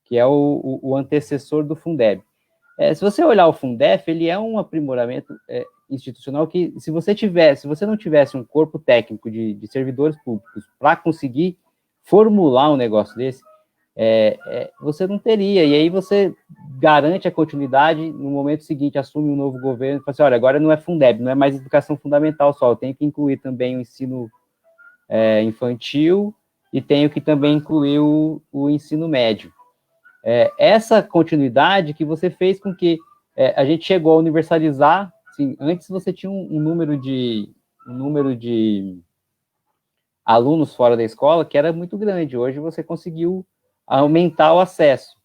que é o antecessor do Fundeb. Se você olhar o Fundef, ele é um aprimoramento institucional que, se você não tivesse um corpo técnico de servidores públicos para conseguir formular um negócio desse, você não teria, e aí você garante a continuidade, no momento seguinte assume um novo governo e fala assim, olha, agora não é Fundeb, não é mais educação fundamental só, eu tenho que incluir também o ensino infantil e tenho que também incluir o ensino médio. Essa continuidade que você fez com que a gente chegou a universalizar, assim, antes você tinha um número de alunos fora da escola que era muito grande, hoje você conseguiu aumentar o acesso.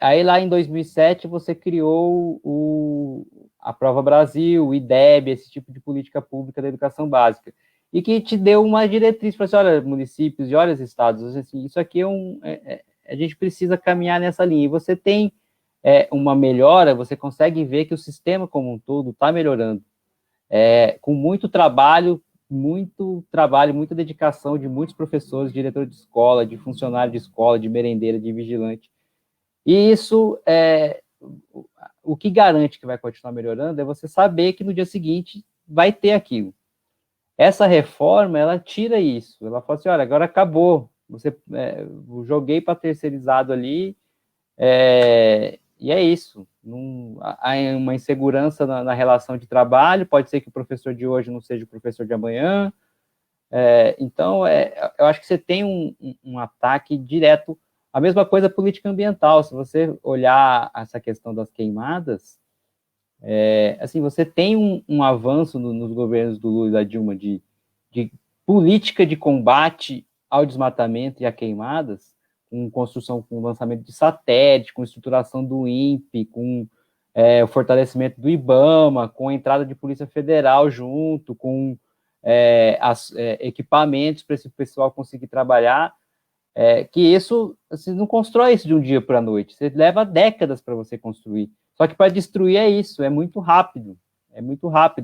Aí lá em 2007 você criou a Prova Brasil, o IDEB, esse tipo de política pública da educação básica, e que te deu uma diretriz para assim, olha, municípios e olha, estados, assim, isso aqui a gente precisa caminhar nessa linha, e você tem uma melhora, você consegue ver que o sistema como um todo está melhorando, com muito trabalho, muita dedicação de muitos professores, diretores de escola, de funcionário de escola, de merendeira, de vigilante, e isso, o que garante que vai continuar melhorando é você saber que no dia seguinte vai ter aquilo. Essa reforma, ela tira isso, ela fala assim, olha, agora acabou, joguei para terceirizado ali, e é isso. Há uma insegurança na relação de trabalho, pode ser que o professor de hoje não seja o professor de amanhã, então, eu acho que você tem um ataque direto. A mesma coisa política ambiental, se você olhar essa questão das queimadas, assim, você tem um avanço nos governos do Lula e da Dilma de política de combate ao desmatamento e a queimadas, com construção, com lançamento de satélite, com estruturação do INPE, com o fortalecimento do IBAMA, com a entrada de Polícia Federal junto, com equipamentos para esse pessoal conseguir trabalhar, que isso, você não constrói isso de um dia para a noite, você leva décadas para você construir. Só que para destruir isso, é muito rápido,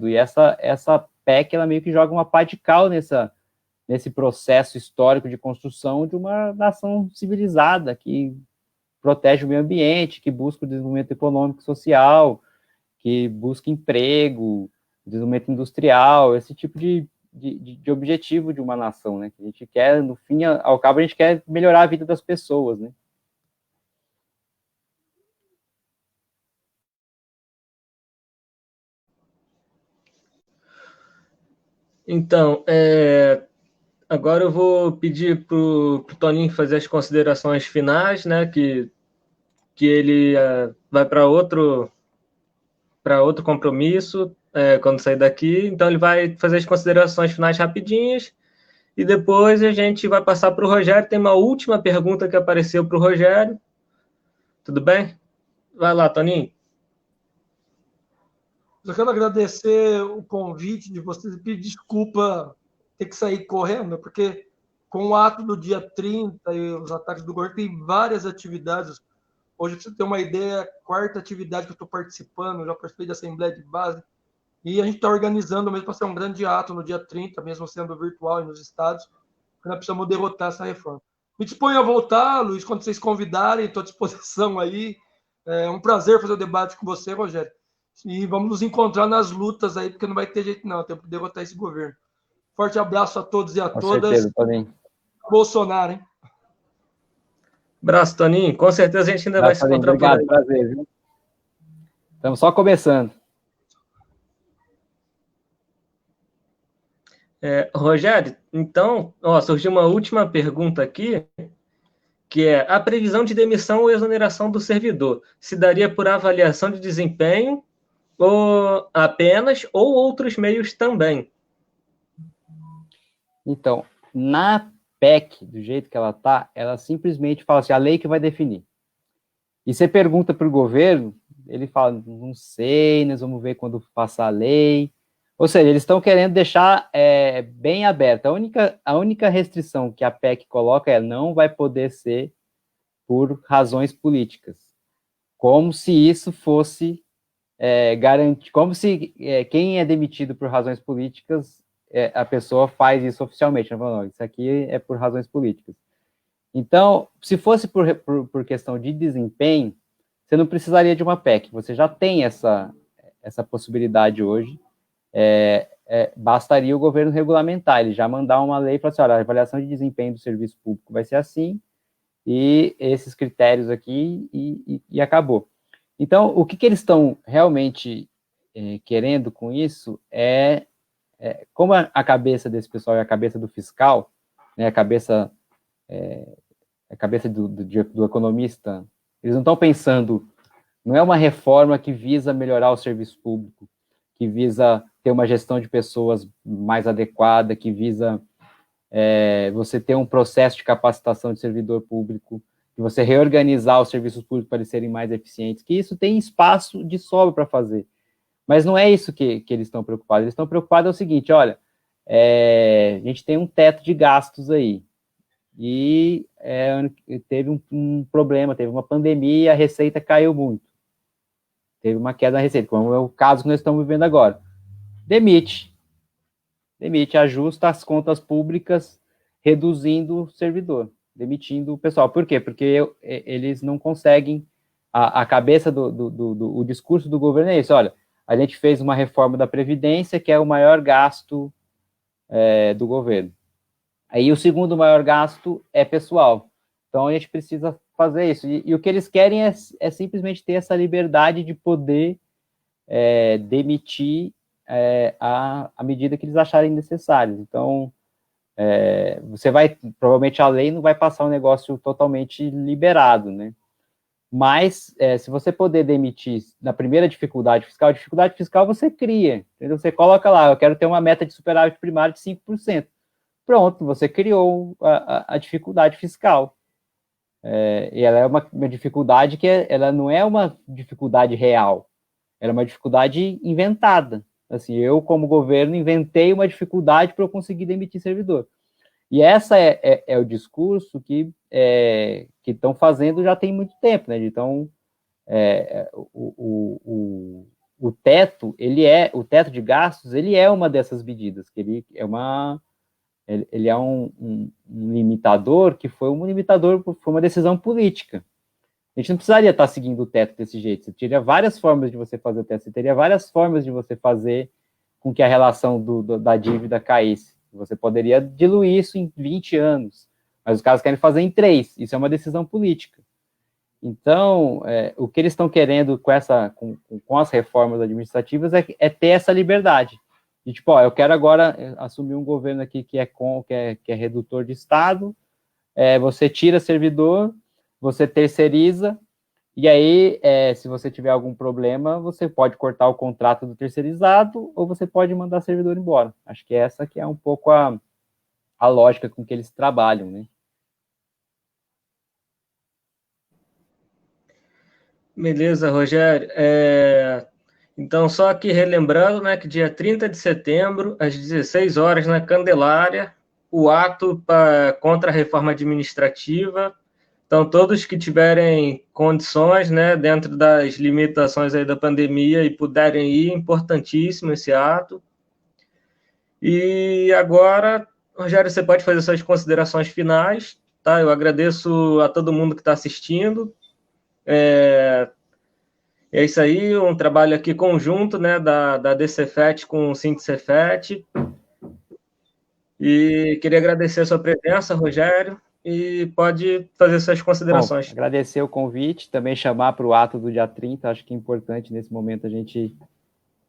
e essa PEC, ela meio que joga uma pá de cal nesse processo histórico de construção de uma nação civilizada, que protege o meio ambiente, que busca o desenvolvimento econômico e social, que busca emprego, desenvolvimento industrial, esse tipo de objetivo de uma nação, né? Que a gente quer, no fim, ao cabo, a gente quer melhorar a vida das pessoas, né? Então, agora eu vou pedir para o Toninho fazer as considerações finais, né? Que ele vai para outro compromisso quando sair daqui. Então, ele vai fazer as considerações finais rapidinhas e depois a gente vai passar para o Rogério. Tem uma última pergunta que apareceu para o Rogério. Tudo bem? Vai lá, Toninho. Eu quero agradecer o convite de vocês e pedir desculpa ter que sair correndo, porque com o ato do dia 30 e os ataques do governo, tem várias atividades. Hoje, para você ter uma ideia, a quarta atividade que eu estou participando, eu já participei da Assembleia de Base, e a gente está organizando mesmo para ser um grande ato no dia 30, mesmo sendo virtual e nos estados, porque nós precisamos derrotar essa reforma. Me disponho a voltar, Luiz, quando vocês convidarem, estou à disposição aí. É um prazer fazer o debate com você, Rogério. E vamos nos encontrar nas lutas aí, porque não vai ter jeito não, temos que derrotar esse governo. Forte abraço a todos e a todas. Com certeza, Toninho. Bolsonaro, hein? Abraço, Toninho. Com certeza a gente ainda vai se encontrar por aí. Obrigado, prazer, viu? Estamos só começando. Rogério, então, surgiu uma última pergunta aqui, que é a previsão de demissão ou exoneração do servidor se daria por avaliação de desempenho ou apenas ou outros meios também? Então, na PEC, do jeito que ela está, ela simplesmente fala assim, a lei que vai definir. E você pergunta para o governo, ele fala, não sei, nós vamos ver quando passar a lei. Ou seja, eles estão querendo deixar bem aberto. A única restrição que a PEC coloca é não vai poder ser por razões políticas. Como se isso fosse garantir, como se quem é demitido por razões políticas, a pessoa faz isso oficialmente. Não, isso aqui é por razões políticas. Então, se fosse por questão de desempenho, você não precisaria de uma PEC. Você já tem essa possibilidade hoje. Bastaria o governo regulamentar, ele já mandar uma lei para assim, olha, a avaliação de desempenho do serviço público vai ser assim, e esses critérios aqui, e acabou. Então, o que eles estão realmente querendo com isso como a cabeça desse pessoal é a cabeça do fiscal, né, a cabeça do economista, eles não estão pensando, não é uma reforma que visa melhorar o serviço público, que visa ter uma gestão de pessoas mais adequada, que visa você ter um processo de capacitação de servidor público, que você reorganizar os serviços públicos para eles serem mais eficientes, que isso tem espaço de sobra para fazer. Mas não é isso que eles estão preocupados. Eles estão preocupados é o seguinte, olha, a gente tem um teto de gastos aí, e teve um problema, teve uma pandemia, a receita caiu muito. Teve uma queda na receita, como é o caso que nós estamos vivendo agora. Demite, ajusta as contas públicas, reduzindo o servidor, demitindo o pessoal. Por quê? Porque eles não conseguem, a cabeça o discurso do governo é isso, olha, a gente fez uma reforma da Previdência, que é o maior gasto do governo. Aí o segundo maior gasto é pessoal. Então a gente precisa fazer isso. E o que eles querem é simplesmente ter essa liberdade de poder demitir à medida que eles acharem necessários. Então, provavelmente a lei não vai passar um negócio totalmente liberado, né? Mas, se você poder demitir na primeira dificuldade fiscal você cria, entendeu? Você coloca lá, eu quero ter uma meta de superávit primário de 5%. Pronto, você criou a dificuldade fiscal. E ela é uma dificuldade que ela não é uma dificuldade real, ela é uma dificuldade inventada. Assim, eu, como governo, inventei uma dificuldade para eu conseguir demitir servidor. E essa é o discurso que estão fazendo já tem muito tempo, né? Então, o teto, o teto de gastos, ele é uma dessas medidas, que ele é um limitador que foi uma decisão política. A gente não precisaria estar seguindo o teto desse jeito. Você teria várias formas de você fazer o teto, você teria várias formas de você fazer com que a relação da dívida caísse. Você poderia diluir isso em 20 anos, mas os caras querem fazer em 3. Isso é uma decisão política. Então, o que eles estão querendo com as reformas administrativas é ter essa liberdade. E, tipo, eu quero agora assumir um governo aqui que é redutor de Estado, você tira servidor, você terceiriza, e aí, se você tiver algum problema, você pode cortar o contrato do terceirizado, ou você pode mandar servidor embora. Acho que essa que é um pouco a a lógica com que eles trabalham, né? Beleza, Rogério. Então, só aqui relembrando, né, que dia 30 de setembro, às 16 horas, na Candelária, o ato contra a reforma administrativa. Então, todos que tiverem condições, né, dentro das limitações aí da pandemia e puderem ir, importantíssimo esse ato. E agora, Rogério, você pode fazer suas considerações finais, tá? Eu agradeço a todo mundo que está assistindo. É isso aí, um trabalho aqui conjunto, né, da DCFET com o SINT-CEFET. E queria agradecer a sua presença, Rogério, e pode fazer suas considerações. Bom, agradecer o convite, também chamar para o ato do dia 30, acho que é importante nesse momento a gente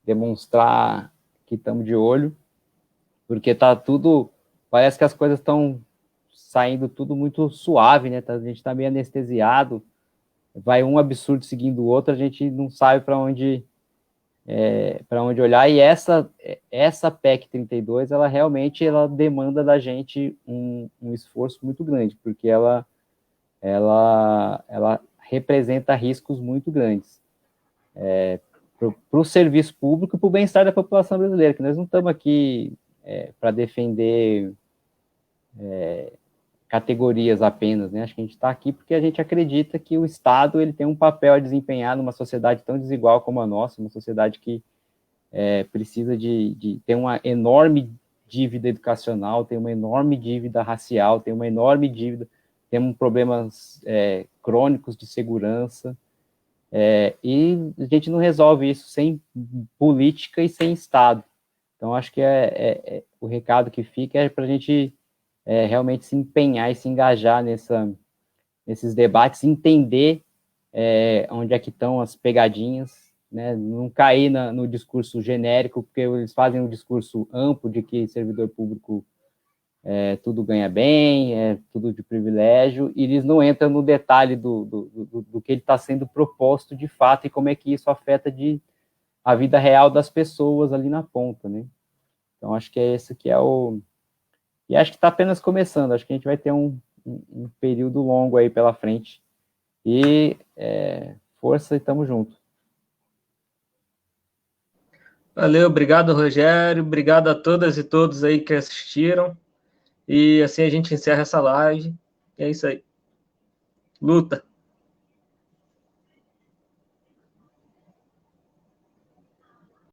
demonstrar que estamos de olho, porque tá tudo, parece que as coisas estão saindo tudo muito suave, né? A gente está meio anestesiado, vai um absurdo seguindo o outro, a gente não sabe para onde olhar, e essa PEC 32, ela realmente demanda da gente um esforço muito grande, porque ela representa riscos muito grandes para o serviço público e para o bem-estar da população brasileira, que nós não estamos aqui para defender categorias apenas, né? Acho que a gente está aqui porque a gente acredita que o Estado ele tem um papel a desempenhar numa sociedade tão desigual como a nossa, uma sociedade que precisa de ter uma enorme dívida educacional, tem uma enorme dívida racial, tem uma enorme dívida, temos problemas crônicos de segurança, e a gente não resolve isso sem política e sem Estado. Então, acho que o recado que fica é para a gente realmente se empenhar e se engajar nesses debates, entender onde é que estão as pegadinhas, né? Não cair no discurso genérico, porque eles fazem um discurso amplo de que servidor público tudo ganha bem, tudo de privilégio, e eles não entram no detalhe do que ele está sendo proposto de fato e como é que isso afeta a vida real das pessoas ali na ponta, né? Então, acho que esse que é o... E acho que está apenas começando, acho que a gente vai ter um período longo aí pela frente. E força e tamo junto. Valeu, obrigado, Rogério, obrigado a todas e todos aí que assistiram. E assim a gente encerra essa live. E é isso aí. Luta!